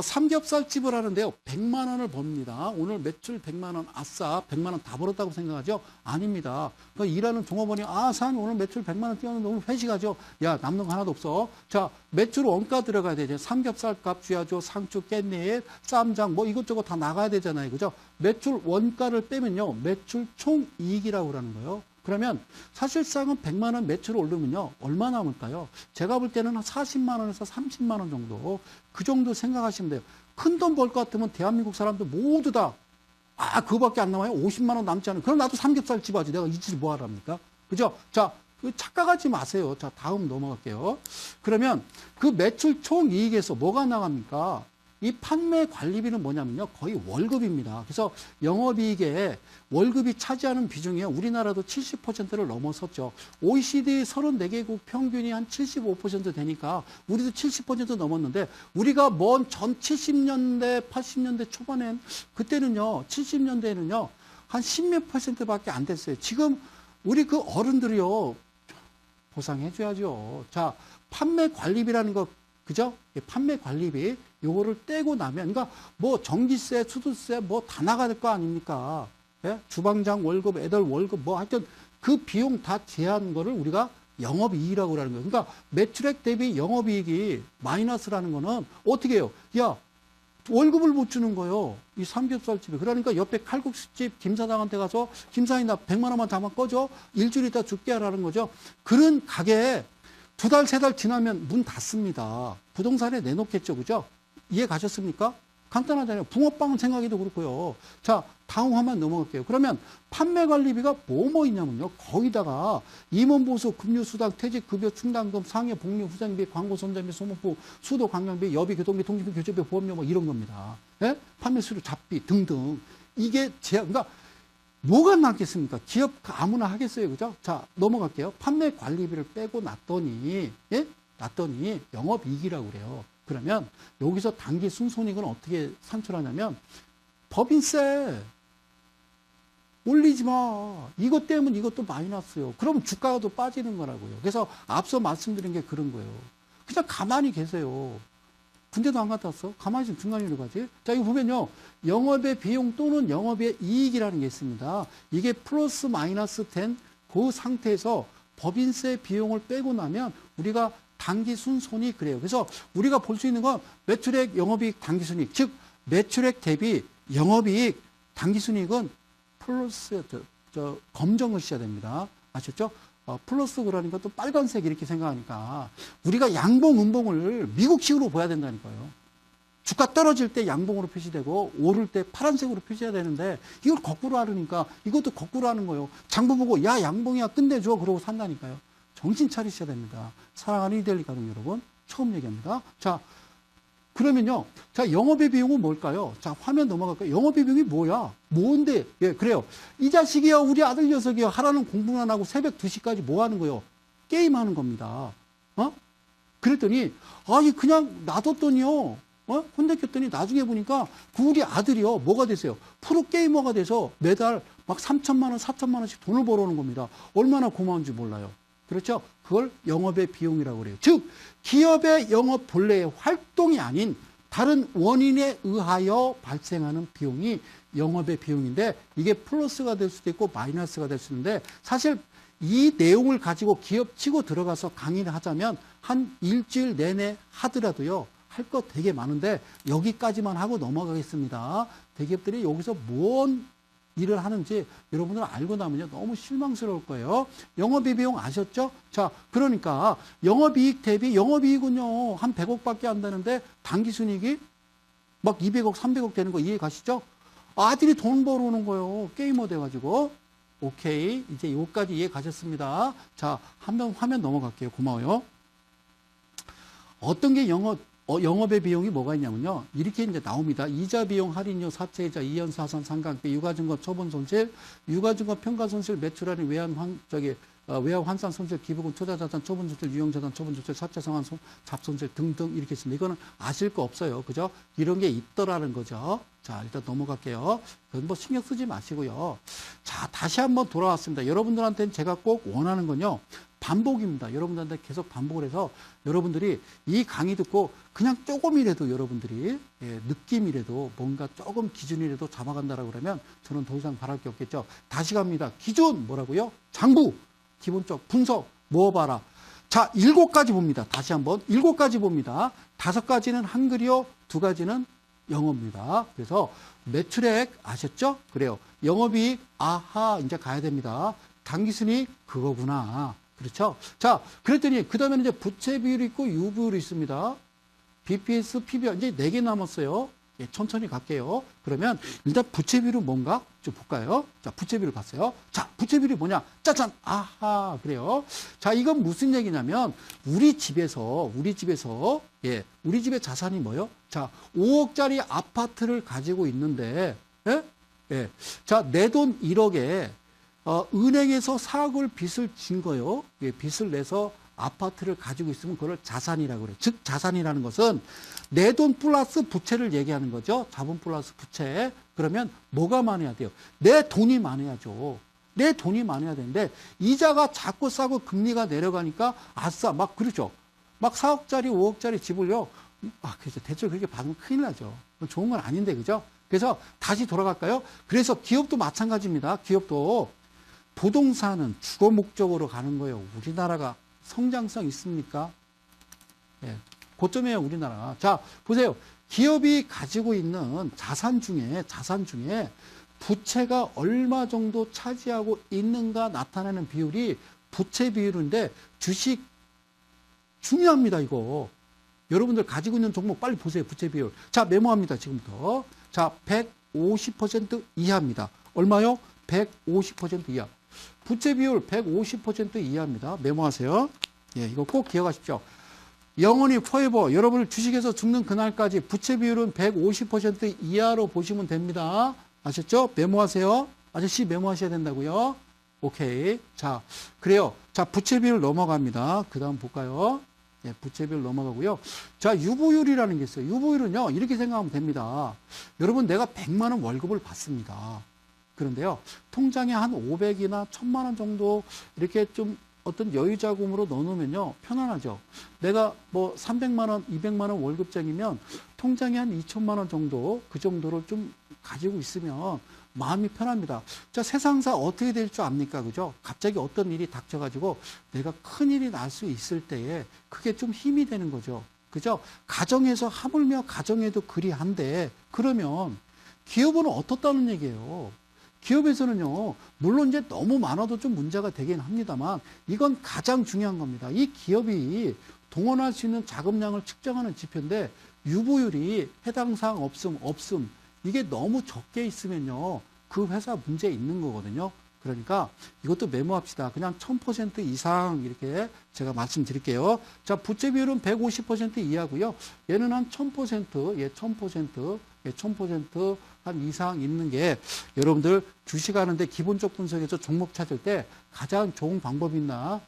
삼겹살집을 하는데요. 100만 원을 법니다. 오늘 매출 100만 원, 아싸, 100만 원 다 벌었다고 생각하죠? 아닙니다. 그 일하는 종업원이, 사장님 오늘 매출 100만 원 뛰었는데 오늘 회식하죠? 야, 남는 거 하나도 없어. 자, 매출 원가 들어가야 되죠. 삼겹살 값 줘야죠. 상추, 깻잎, 쌈장, 뭐 이것저것 다 나가야 되잖아요. 그죠? 매출 원가를 빼면요. 매출 총이익이라고 그러는 거예요. 그러면 사실상은 100만 원 매출을 올리면요. 얼마 남을까요? 제가 볼 때는 한 40만 원에서 30만 원 정도. 그 정도 생각하시면 돼요. 큰 돈 벌 것 같으면 대한민국 사람들 모두 다, 그거밖에 안 남아요? 50만 원 남지 않아요? 그럼 나도 삼겹살집 하지. 내가 이 짓을 뭐 하랍니까? 그죠? 자, 착각하지 마세요. 자, 다음 넘어갈게요. 그러면 그 매출 총이익에서 뭐가 나갑니까? 이 판매 관리비는 뭐냐면요. 거의 월급입니다. 그래서 영업이익에 월급이 차지하는 비중이 우리나라도 70%를 넘어섰죠. OECD 34개국 평균이 한 75% 되니까 우리도 70% 넘었는데 우리가 먼 전 70년대, 80년대 초반엔 그때는요. 70년대에는요. 한 10몇 %밖에 안 됐어요. 지금 우리 그 어른들이요. 보상해줘야죠. 자, 판매 관리비라는 거 그죠? 판매 관리비 요거를 떼고 나면 그러니까 뭐 전기세, 수도세 뭐 다 나가야 될 거 아닙니까? 예? 주방장 월급, 애들 월급 뭐 하여튼 그 비용 다 제한 거를 우리가 영업이익이라고 하는 거예요. 그러니까 매출액 대비 영업이익이 마이너스라는 거는 어떻게 해요? 야, 월급을 못 주는 거예요. 이 삼겹살집에. 그러니까 옆에 칼국수집 김사장한테 가서 김사장 나 100만 원만 담아 꺼줘. 일주일 있다 줄게 하라는 거죠. 그런 가게에 2달, 3달 지나면 문 닫습니다. 부동산에 내놓겠죠. 그죠? 이해 가셨습니까? 간단하잖아요. 붕어빵 생각해도 그렇고요. 자, 다음 화면 넘어갈게요. 그러면 판매 관리비가 뭐 있냐면요. 거기다가 임원보수, 급료수당, 퇴직급여, 충당금, 상해, 복리, 후생비, 광고, 선전비, 소모품, 수도, 관광비, 여비, 교통비, 통신비, 교체비, 보험료 뭐 이런 겁니다. 예? 판매 수료, 잡비 등등. 이게 그러니까 뭐가 남겠습니까? 기업 아무나 하겠어요. 그죠? 자, 넘어갈게요. 판매 관리비를 빼고 놨더니, 예? 놨더니 영업이익이라고 그래요. 그러면 여기서 단기 순손익은 어떻게 산출하냐면 법인세 올리지 마. 이것 때문에 이것도 마이너스요. 그러면 주가가 더 빠지는 거라고요. 그래서 앞서 말씀드린 게 그런 거예요. 그냥 가만히 계세요. 군대도 안 갔다 왔어? 가만히 좀 중간으로 가지? 자, 이거 보면요. 영업의 비용 또는 영업의 이익이라는 게 있습니다. 이게 플러스 마이너스 된 그 상태에서 법인세 비용을 빼고 나면 우리가 당기순손익 그래요. 그래서 우리가 볼 수 있는 건 매출액, 영업이익, 당기순이익. 즉, 매출액 대비 영업이익, 당기순이익은 플러스, 검정을 써야 됩니다. 아셨죠? 플러스 그러니까 또 빨간색 이렇게 생각하니까 우리가 양봉, 음봉을 미국식으로 봐야 된다니까요. 주가 떨어질 때 양봉으로 표시되고 오를 때 파란색으로 표시해야 되는데 이걸 거꾸로 하려니까 이것도 거꾸로 하는 거예요. 장부 보고 야 양봉이야 끝내줘 그러고 산다니까요. 정신 차리셔야 됩니다. 사랑하는 이데일리 가족 여러분 처음 얘기합니다. 자 그러면요. 자 영업의 비용은 뭘까요? 자 화면 넘어갈까요? 영업의 비용이 뭐야? 뭔데? 예 그래요. 이 자식이요 우리 아들 녀석이요 하라는 공부는 안 하고 새벽 2시까지 뭐 하는 거요? 게임하는 겁니다. 그랬더니 아니 그냥 놔뒀더니요. 혼내켰더니 나중에 보니까 그 우리 아들이요. 뭐가 됐어요? 프로게이머가 돼서 매달 막 3천만 원, 4천만 원씩 돈을 벌어오는 겁니다. 얼마나 고마운지 몰라요. 그렇죠? 그걸 영업의 비용이라고 그래요. 즉 기업의 영업 본래의 활동이 아닌 다른 원인에 의하여 발생하는 비용이 영업의 비용인데 이게 플러스가 될 수도 있고 마이너스가 될 수 있는데 사실 이 내용을 가지고 기업 치고 들어가서 강의를 하자면 한 일주일 내내 하더라도요. 할 거 되게 많은데 여기까지만 하고 넘어가겠습니다. 대기업들이 여기서 뭔 일을 하는지 여러분들 알고 나면요 너무 실망스러울 거예요. 영업이익 비용 아셨죠? 자, 그러니까 영업이익 대비 영업이익은요 한 100억밖에 안 되는데 당기순이익이 막 200억, 300억 되는 거 이해 가시죠? 아들이 돈 벌어오는 거예요. 게이머 돼가지고. 오케이. 이제 여기까지 이해 가셨습니다. 자, 화면 넘어갈게요. 고마워요. 어떤 게 영업의 비용이 뭐가 있냐면요. 이렇게 이제 나옵니다. 이자 비용, 할인료, 사채이자, 이연사산, 상각비, 유가증권, 처분 손실, 유가증권 평가 손실, 매출 할인, 외환 환산 손실, 기부금, 투자자산, 처분 손실, 유형자산, 처분 손실, 사채 상환, 잡손실 등등 이렇게 있습니다. 이거는 아실 거 없어요. 그죠? 이런 게 있더라는 거죠. 자, 일단 넘어갈게요. 그건 뭐 신경 쓰지 마시고요. 자, 다시 한번 돌아왔습니다. 여러분들한테는 제가 꼭 원하는 건요. 반복입니다. 여러분들한테 계속 반복을 해서 여러분들이 이 강의 듣고 그냥 조금이라도 여러분들이 느낌이라도 뭔가 조금 기준이라도 잡아간다라고 그러면 저는 더 이상 바랄 게 없겠죠. 다시 갑니다. 기준 뭐라고요? 장부, 기본적 분석, 모아봐라. 자, 7가지 봅니다. 다시 한번 7가지 봅니다. 5가지는 한글이요. 2가지는 영어입니다. 그래서 매출액 아셨죠? 그래요. 영업이익 아하 이제 가야 됩니다. 당기순이익 그거구나. 그렇죠? 자, 그랬더니 그 다음에는 이제 부채 비율이 있고 유비율이 있습니다. BPS, PBR 이제 4개 남았어요. 예, 천천히 갈게요. 그러면 일단 부채 비율은 뭔가 좀 볼까요? 자, 부채 비율 봤어요. 자, 부채 비율이 뭐냐? 짜잔! 아하, 그래요. 자, 이건 무슨 얘기냐면 우리 집에서 예, 우리 집의 자산이 뭐요? 자, 5억짜리 아파트를 가지고 있는데 예? 예. 자, 내 돈 1억에 은행에서 4억을 빚을 진 거요. 예, 빚을 내서 아파트를 가지고 있으면 그걸 자산이라고 그래요. 즉, 자산이라는 것은 내 돈 플러스 부채를 얘기하는 거죠. 자본 플러스 부채. 그러면 뭐가 많아야 돼요? 내 돈이 많아야죠. 내 돈이 많아야 되는데 이자가 자꾸 싸고 금리가 내려가니까 아싸 막 그러죠. 막 4억짜리 5억짜리 집을요. 그래서 대출 그렇게 받으면 큰일 나죠. 좋은 건 아닌데 그죠? 그래서 다시 돌아갈까요? 그래서 기업도 마찬가지입니다. 기업도 부동산은 주거 목적으로 가는 거예요. 우리나라가 성장성 있습니까? 예, 고점이에요, 우리나라. 자, 보세요. 기업이 가지고 있는 자산 중에 부채가 얼마 정도 차지하고 있는가 나타내는 비율이 부채 비율인데 주식 중요합니다, 이거. 여러분들 가지고 있는 종목 빨리 보세요, 부채 비율. 자, 메모합니다, 지금부터. 자, 150% 이하입니다. 얼마요? 150% 이하. 부채 비율 150% 이하입니다. 메모하세요. 예, 이거 꼭 기억하십시오. 영원히 forever 여러분을 주식에서 죽는 그날까지 부채 비율은 150% 이하로 보시면 됩니다. 아셨죠? 메모하세요. 아저씨 메모하셔야 된다고요. 오케이. 자, 그래요. 자, 부채 비율 넘어갑니다. 그 다음 볼까요? 예, 부채 비율 넘어가고요. 자, 유보율이라는 게 있어요. 유보율은요, 이렇게 생각하면 됩니다. 여러분, 내가 100만 원 월급을 받습니다. 그런데요, 통장에 한 500이나 1000만 원 정도 이렇게 좀 어떤 여유 자금으로 넣어놓으면요, 편안하죠. 내가 뭐 300만 원, 200만 원 월급쟁이면 통장에 한 2천만 원 정도, 그 정도를 좀 가지고 있으면 마음이 편합니다. 자, 세상사 어떻게 될 줄 압니까? 그죠? 갑자기 어떤 일이 닥쳐가지고 내가 큰일이 날 수 있을 때에 그게 좀 힘이 되는 거죠. 그죠? 가정에서 하물며 가정에도 그리 한데, 그러면 기업은 어떻다는 얘기예요? 기업에서는요, 물론 이제 너무 많아도 좀 문제가 되긴 합니다만, 이건 가장 중요한 겁니다. 이 기업이 동원할 수 있는 자금량을 측정하는 지표인데, 유보율이 해당 사항 없음, 이게 너무 적게 있으면요, 그 회사 문제 있는 거거든요. 그러니까 이것도 메모합시다. 그냥 1000% 이상 이렇게 제가 말씀드릴게요. 자, 부채 비율은 150% 이하고요. 얘는 한 1000%, 예, 1000%, 예, 1000% 한 이상 있는 게 여러분들 주식하는데 기본적 분석에서 종목 찾을 때 가장 좋은 방법이 있나?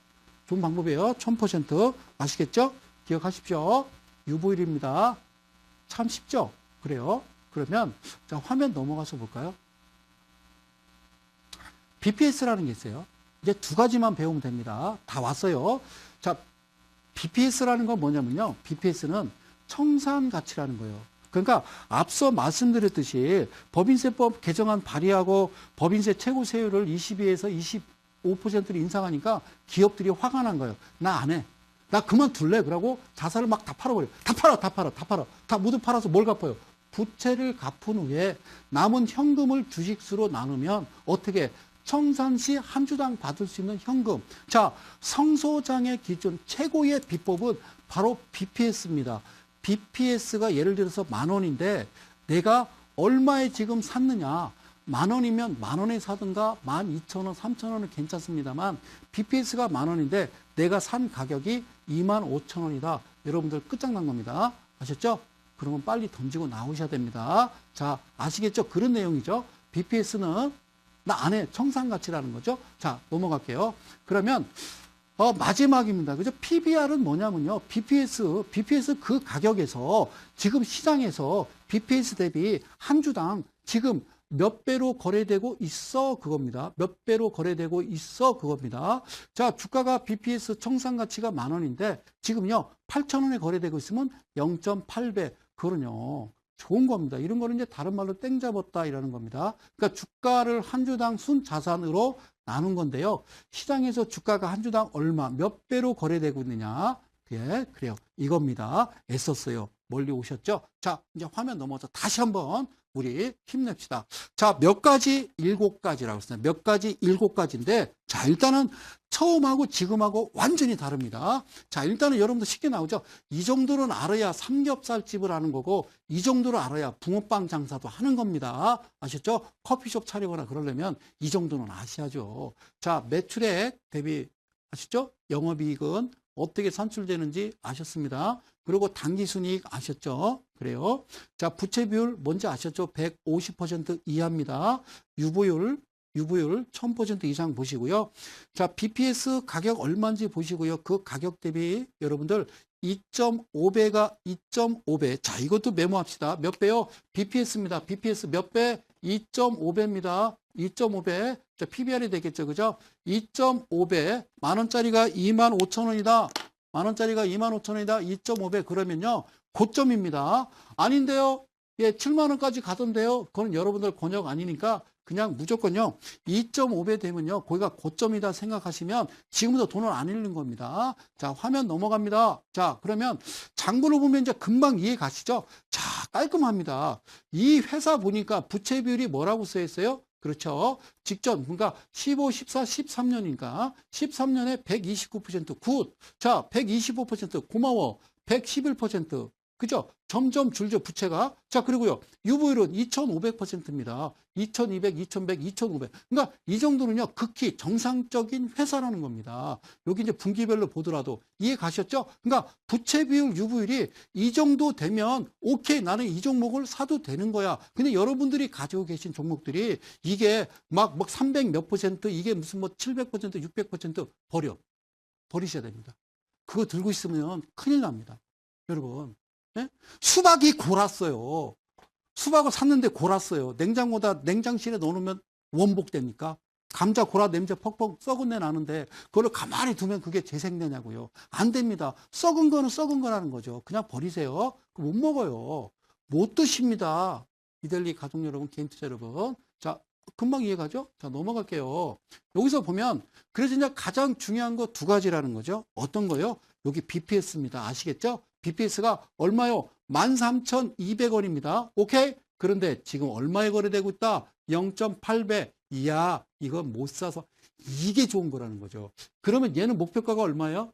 좋은 방법이에요. 1000%. 아시겠죠? 기억하십시오. 유보율입니다. 참 쉽죠? 그래요. 그러면 자, 화면 넘어가서 볼까요? BPS라는 게 있어요. 이제 2가지만 배우면 됩니다. 다 왔어요. 자, BPS라는 건 뭐냐면요. BPS는 청산가치라는 거예요. 그러니까 앞서 말씀드렸듯이 법인세법 개정안 발의하고 법인세 최고 세율을 22에서 25%로 인상하니까 기업들이 화가 난 거예요. 나 안 해. 나 그만둘래. 그러고 자산을 막 다 팔아버려. 다 모두 팔아서 뭘 갚아요? 부채를 갚은 후에 남은 현금을 주식수로 나누면 어떻게 청산시 한 주당 받을 수 있는 현금. 자, 성소장의 기준 최고의 비법은 바로 BPS입니다. BPS가 예를 들어서 10,000원인데 내가 얼마에 지금 샀느냐. 10,000원이면 10,000원에 사든가 12,000원, 3,000원은 괜찮습니다만 BPS가 10,000원인데 내가 산 가격이 25,000원이다. 여러분들 끝장난 겁니다. 아셨죠? 그러면 빨리 던지고 나오셔야 됩니다. 자, 아시겠죠? 그런 내용이죠. BPS는 나 안 해. 청산가치라는 거죠. 자, 넘어갈게요. 그러면 마지막입니다. 그죠? PBR은 뭐냐면요. BPS 그 가격에서 지금 시장에서 BPS 대비 한 주당 지금 몇 배로 거래되고 있어 그겁니다. 몇 배로 거래되고 있어 그겁니다. 자, 주가가 BPS 청산가치가 10,000원인데 지금요 8,000원에 거래되고 있으면 0.8배. 그거는요 좋은 겁니다. 이런 거는 이제 다른 말로 땡 잡았다 이라는 겁니다. 그러니까 주가를 한 주당 순자산으로 나눈 건데요. 시장에서 주가가 한 주당 얼마, 몇 배로 거래되고 있느냐. 예, 그래요. 이겁니다. 애썼어요. 멀리 오셨죠? 자, 이제 화면 넘어서 다시 한번 우리 힘냅시다. 자, 몇 가지, 7가지라고 했어요. 몇 가지, 7가지인데, 자, 일단은 처음하고 지금하고 완전히 다릅니다. 자, 일단은 여러분들 쉽게 나오죠? 이 정도는 알아야 삼겹살집을 하는 거고, 이 정도를 알아야 붕어빵 장사도 하는 겁니다. 아셨죠? 커피숍 차리거나 그러려면 이 정도는 아셔야죠. 자, 매출액 대비, 아시죠? 영업이익은 어떻게 산출되는지 아셨습니다. 그리고 당기순이익 아셨죠? 그래요. 자, 부채 비율 뭔지 아셨죠? 150% 이하입니다. 유보율 1000% 이상 보시고요. 자, BPS 가격 얼마인지 보시고요. 그 가격 대비 여러분들 2.5배가 2.5배. 자, 이것도 메모합시다. 몇 배요? BPS입니다. BPS 몇 배? 2.5배입니다. 2.5배. 자, PBR이 되겠죠. 그죠? 2.5배. 만원짜리가 25,000원이다. 만원짜리가 25,000원이다. 2.5배. 그러면요. 고점입니다. 아닌데요. 예, 7만원까지 가던데요. 그건 여러분들 권역 아니니까 그냥 무조건요. 2.5배 되면요. 거기가 고점이다 생각하시면 지금부터 돈을 안 잃는 겁니다. 자, 화면 넘어갑니다. 자, 그러면 장부를 보면 이제 금방 이해 가시죠? 자, 깔끔합니다. 이 회사 보니까 부채 비율이 뭐라고 써 있어요? 그렇죠. 직전, 그러니까 15, 14, 13년이니까 13년에 129% 굿. 자, 125% 고마워. 111%. 그죠? 점점 줄죠, 부채가. 자, 그리고요, 유보율은 2,500%입니다. 2,200, 2,100, 2,500. 그러니까 이 정도는요, 극히 정상적인 회사라는 겁니다. 여기 이제 분기별로 보더라도 이해 가셨죠? 그러니까 부채 비율, 유보율이 이 정도 되면 오케이, 나는 이 종목을 사도 되는 거야. 근데 여러분들이 가지고 계신 종목들이 이게 막 300 몇 %, 이게 무슨 뭐 700%, 600% 버리셔야 됩니다. 그거 들고 있으면 큰일 납니다. 여러분. 예? 수박이 골았어요. 수박을 샀는데 골았어요. 냉장실에 넣어놓으면 원복됩니까? 감자 골아 냄새 퍽퍽 썩은 내 나는데 그걸 가만히 두면 그게 재생되냐고요. 안 됩니다. 썩은 거는 썩은 거라는 거죠. 그냥 버리세요. 못 먹어요. 못 드십니다. 이델리 가족 여러분, 개인 투자 여러분. 자, 금방 이해가죠? 자, 넘어갈게요. 여기서 보면 그래서 이제 가장 중요한 거 2가지라는 거죠. 어떤 거요? 여기 BPS입니다. 아시겠죠? BPS가 얼마요? 13,200원입니다. 오케이? 그런데 지금 얼마에 거래되고 있다? 0.8배. 이야, 이거 못 사서 이게 좋은 거라는 거죠. 그러면 얘는 목표가가 얼마예요?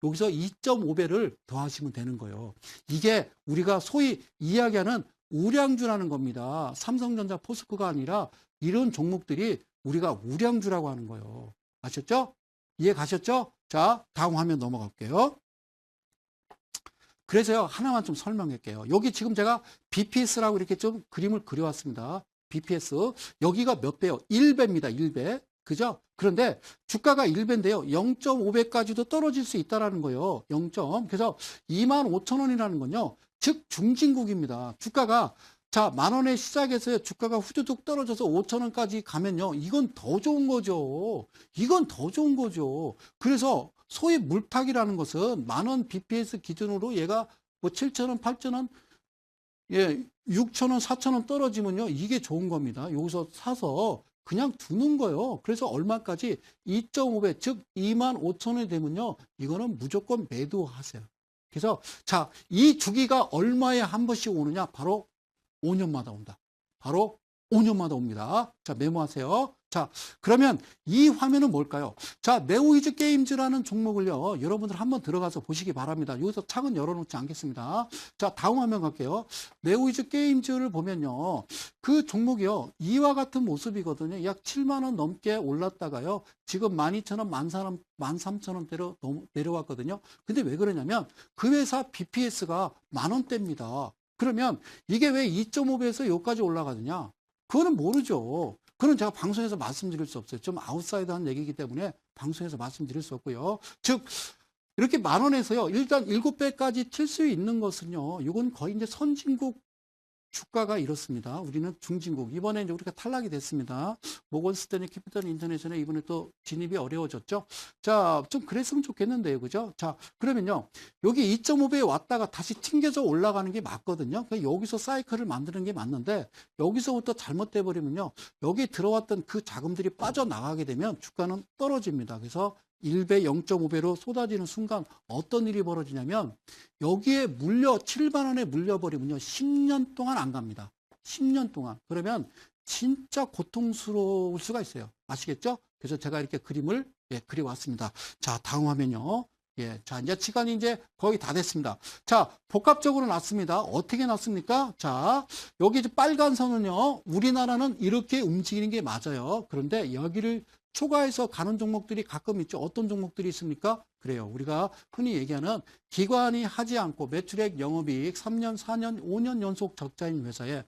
여기서 2.5배를 더하시면 되는 거예요. 이게 우리가 소위 이야기하는 우량주라는 겁니다. 삼성전자, 포스코가 아니라 이런 종목들이 우리가 우량주라고 하는 거예요. 아셨죠? 이해 가셨죠? 자, 다음 화면 넘어갈게요. 그래서요, 하나만 좀 설명할게요. 여기 지금 제가 BPS라고 이렇게 좀 그림을 그려왔습니다. BPS. 여기가 몇 배요? 1배입니다. 1배. 그죠? 그런데 주가가 1배인데요. 0.5배까지도 떨어질 수 있다는 거예요. 0. 그래서 25,000원이라는 건요. 즉, 중진국입니다. 주가가 자, 10,000원에 시작해서 주가가 후두둑 떨어져서 5,000원까지 가면요. 이건 더 좋은 거죠. 이건 더 좋은 거죠. 그래서 소위 물타기라는 것은 10,000원 BPS 기준으로 얘가 뭐 7,000원, 8,000원, 예, 6,000원, 4,000원 떨어지면요. 이게 좋은 겁니다. 여기서 사서 그냥 두는 거예요. 그래서 얼마까지 2.5배, 즉 25,000원이 되면요. 이거는 무조건 매도하세요. 그래서 자, 이 주기가 얼마에 한 번씩 오느냐? 바로 5년마다 온다. 바로 5년마다 옵니다. 자, 메모하세요. 자, 그러면 이 화면은 뭘까요? 자, 네오이즈 게임즈라는 종목을요, 여러분들 한번 들어가서 보시기 바랍니다. 여기서 창은 열어놓지 않겠습니다. 자, 다음 화면 갈게요. 네오이즈 게임즈를 보면요, 그 종목이요, 이와 같은 모습이거든요. 약 7만원 넘게 올랐다가요, 지금 12,000원, 13,000원대로 내려왔거든요. 근데 왜 그러냐면, 그 회사 BPS가 10,000원대입니다. 그러면 이게 왜 2.5배에서 여기까지 올라가느냐? 그거는 모르죠. 그건 제가 방송에서 말씀드릴 수 없어요. 좀 아웃사이더한 얘기이기 때문에 방송에서 말씀드릴 수 없고요. 즉 이렇게 10,000원에서요. 일단 7배까지 튈 수 있는 것은요. 이건 거의 이제 선진국 주가가 이렇습니다. 우리는 중진국. 이번에 이제 우리가 탈락이 됐습니다. 모건 스탠리 캐피털 인터내셔널 이번에 또 진입이 어려워졌죠. 자, 좀 그랬으면 좋겠는데요. 그죠? 자, 그러면요. 여기 2.5배에 왔다가 다시 튕겨져 올라가는 게 맞거든요. 그러니까 여기서 사이클을 만드는 게 맞는데 여기서부터 잘못돼 버리면요. 여기 들어왔던 그 자금들이 빠져나가게 되면 주가는 떨어집니다. 그래서 1배, 0.5배로 쏟아지는 순간 어떤 일이 벌어지냐면 여기에 7만 원에 물려버리면요. 10년 동안 안 갑니다. 10년 동안. 그러면 진짜 고통스러울 수가 있어요. 아시겠죠? 그래서 제가 이렇게 그림을 그려왔습니다. 자, 다음 화면요. 자, 이제 시간이 이제 거의 다 됐습니다. 자, 복합적으로 났습니다. 어떻게 났습니까? 자, 여기 이제 빨간 선은요. 우리나라는 이렇게 움직이는 게 맞아요. 그런데 여기를 초과해서 가는 종목들이 가끔 있죠. 어떤 종목들이 있습니까? 그래요. 우리가 흔히 얘기하는 기관이 하지 않고 매출액 영업이익 3년, 4년, 5년 연속 적자인 회사에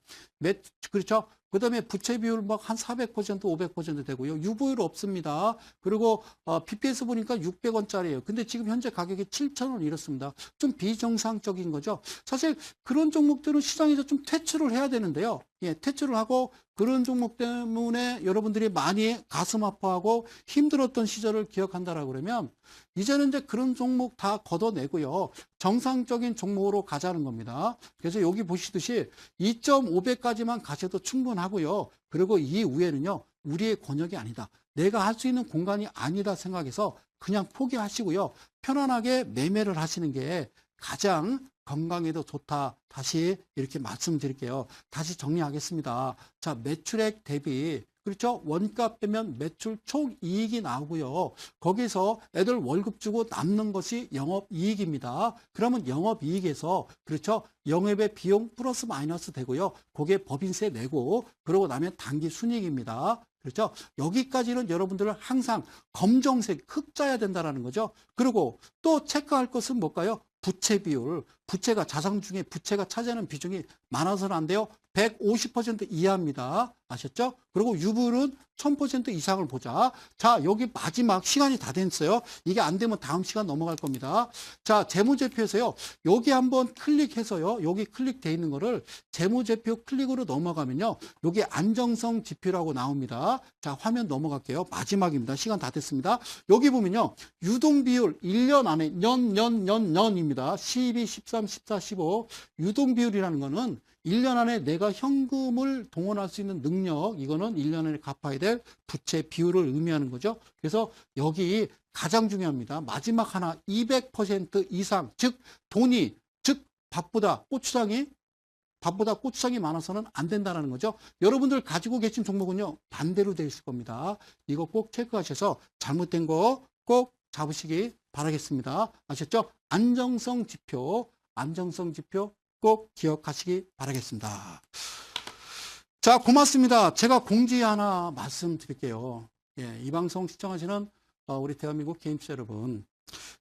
그렇죠. 그 다음에 부채 비율 막 한 400%, 500% 되고요. 유보율 없습니다. 그리고 BPS 보니까 600원짜리예요. 근데 지금 현재 가격이 7,000원 이렇습니다. 좀 비정상적인 거죠. 사실 그런 종목들은 시장에서 좀 퇴출을 해야 되는데요. 퇴출을 하고 그런 종목 때문에 여러분들이 많이 가슴 아파하고 힘들었던 시절을 기억한다라고 그러면 이제는 이제 그런 종목 다 걷어내고요. 정상적인 종목으로 가자는 겁니다. 그래서 여기 보시듯이 2.5배까지만 가셔도 충분하고요. 그리고 이후에는요. 우리의 권역이 아니다. 내가 할 수 있는 공간이 아니다 생각해서 그냥 포기하시고요. 편안하게 매매를 하시는 게 가장 건강에도 좋다. 다시 이렇게 말씀드릴게요. 다시 정리하겠습니다. 자, 매출액 대비 그렇죠? 원가 빼면 매출 총 이익이 나오고요. 거기서 애들 월급 주고 남는 것이 영업이익입니다. 그러면 영업이익에서 그렇죠? 영업의 비용 플러스 마이너스 되고요. 거기에 법인세 내고 그러고 나면 단기 순이익입니다. 그렇죠? 여기까지는 여러분들은 항상 검정색 흑자야 된다라는 거죠. 그리고 또 체크할 것은 뭘까요? 부채 비율. 부채가 자산 중에 부채가 차지하는 비중이 많아서는 안 돼요. 150% 이하입니다. 아셨죠? 그리고 유불은 1000% 이상을 보자. 자, 여기 마지막 시간이 다 됐어요. 이게 안 되면 다음 시간 넘어갈 겁니다. 자, 재무제표에서요. 여기 한번 클릭해서요. 여기 클릭돼 있는 거를 재무제표 클릭으로 넘어가면요. 여기 안정성 지표라고 나옵니다. 자, 화면 넘어갈게요. 마지막입니다. 시간 다 됐습니다. 여기 보면요. 유동비율 1년 안에 년입니다. 12, 13, 14, 15. 유동비율이라는 거는 1년 안에 내가 현금을 동원할 수 있는 능력, 이거는 1년 안에 갚아야 될 부채 비율을 의미하는 거죠. 그래서 여기 가장 중요합니다. 마지막 하나 200% 이상, 즉 돈이, 즉 밥보다 고추장이 많아서는 안 된다는 거죠. 여러분들 가지고 계신 종목은요. 반대로 돼 있을 겁니다. 이거 꼭 체크하셔서 잘못된 거 꼭 잡으시기 바라겠습니다. 아셨죠? 안정성 지표 꼭 기억하시기 바라겠습니다. 자, 고맙습니다. 제가 공지 하나 말씀드릴게요. 이 방송 시청하시는 우리 대한민국 개인 투자 여러분,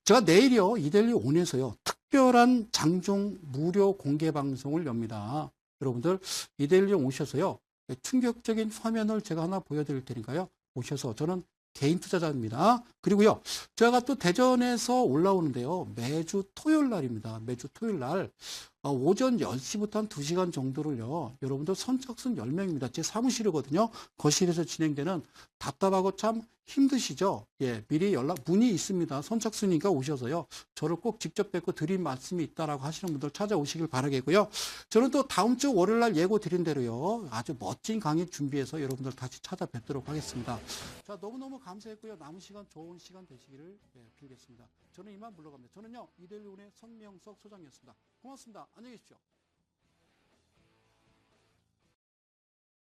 제가 내일이요 이데일리 온에서요 특별한 장중 무료 공개 방송을 엽니다. 여러분들 이데일리 오셔서요 충격적인 화면을 제가 하나 보여드릴 테니까요 오셔서, 저는 개인 투자자입니다. 그리고요, 제가 또 대전에서 올라오는데요. 매주 토요일 날입니다. 매주 토요일 날. 오전 10시부터 한 2시간 정도를요, 여러분들 선착순 10명입니다. 제 사무실이거든요. 거실에서 진행되는 답답하고 참 힘드시죠? 예, 미리 문의 있습니다. 선착순이니까 오셔서요, 저를 꼭 직접 뵙고 드린 말씀이 있다라고 하시는 분들 찾아오시길 바라겠고요. 저는 또 다음 주 월요일 날 예고 드린 대로요, 아주 멋진 강의 준비해서 여러분들 다시 찾아뵙도록 하겠습니다. 자, 너무너무 감사했고요. 남은 시간 좋은 시간 되시기를 빌겠습니다. 저는 이만 물러갑니다. 저는요, 이데일리온의 성명석 소장이었습니다. 고맙습니다. 안녕히 계십시오.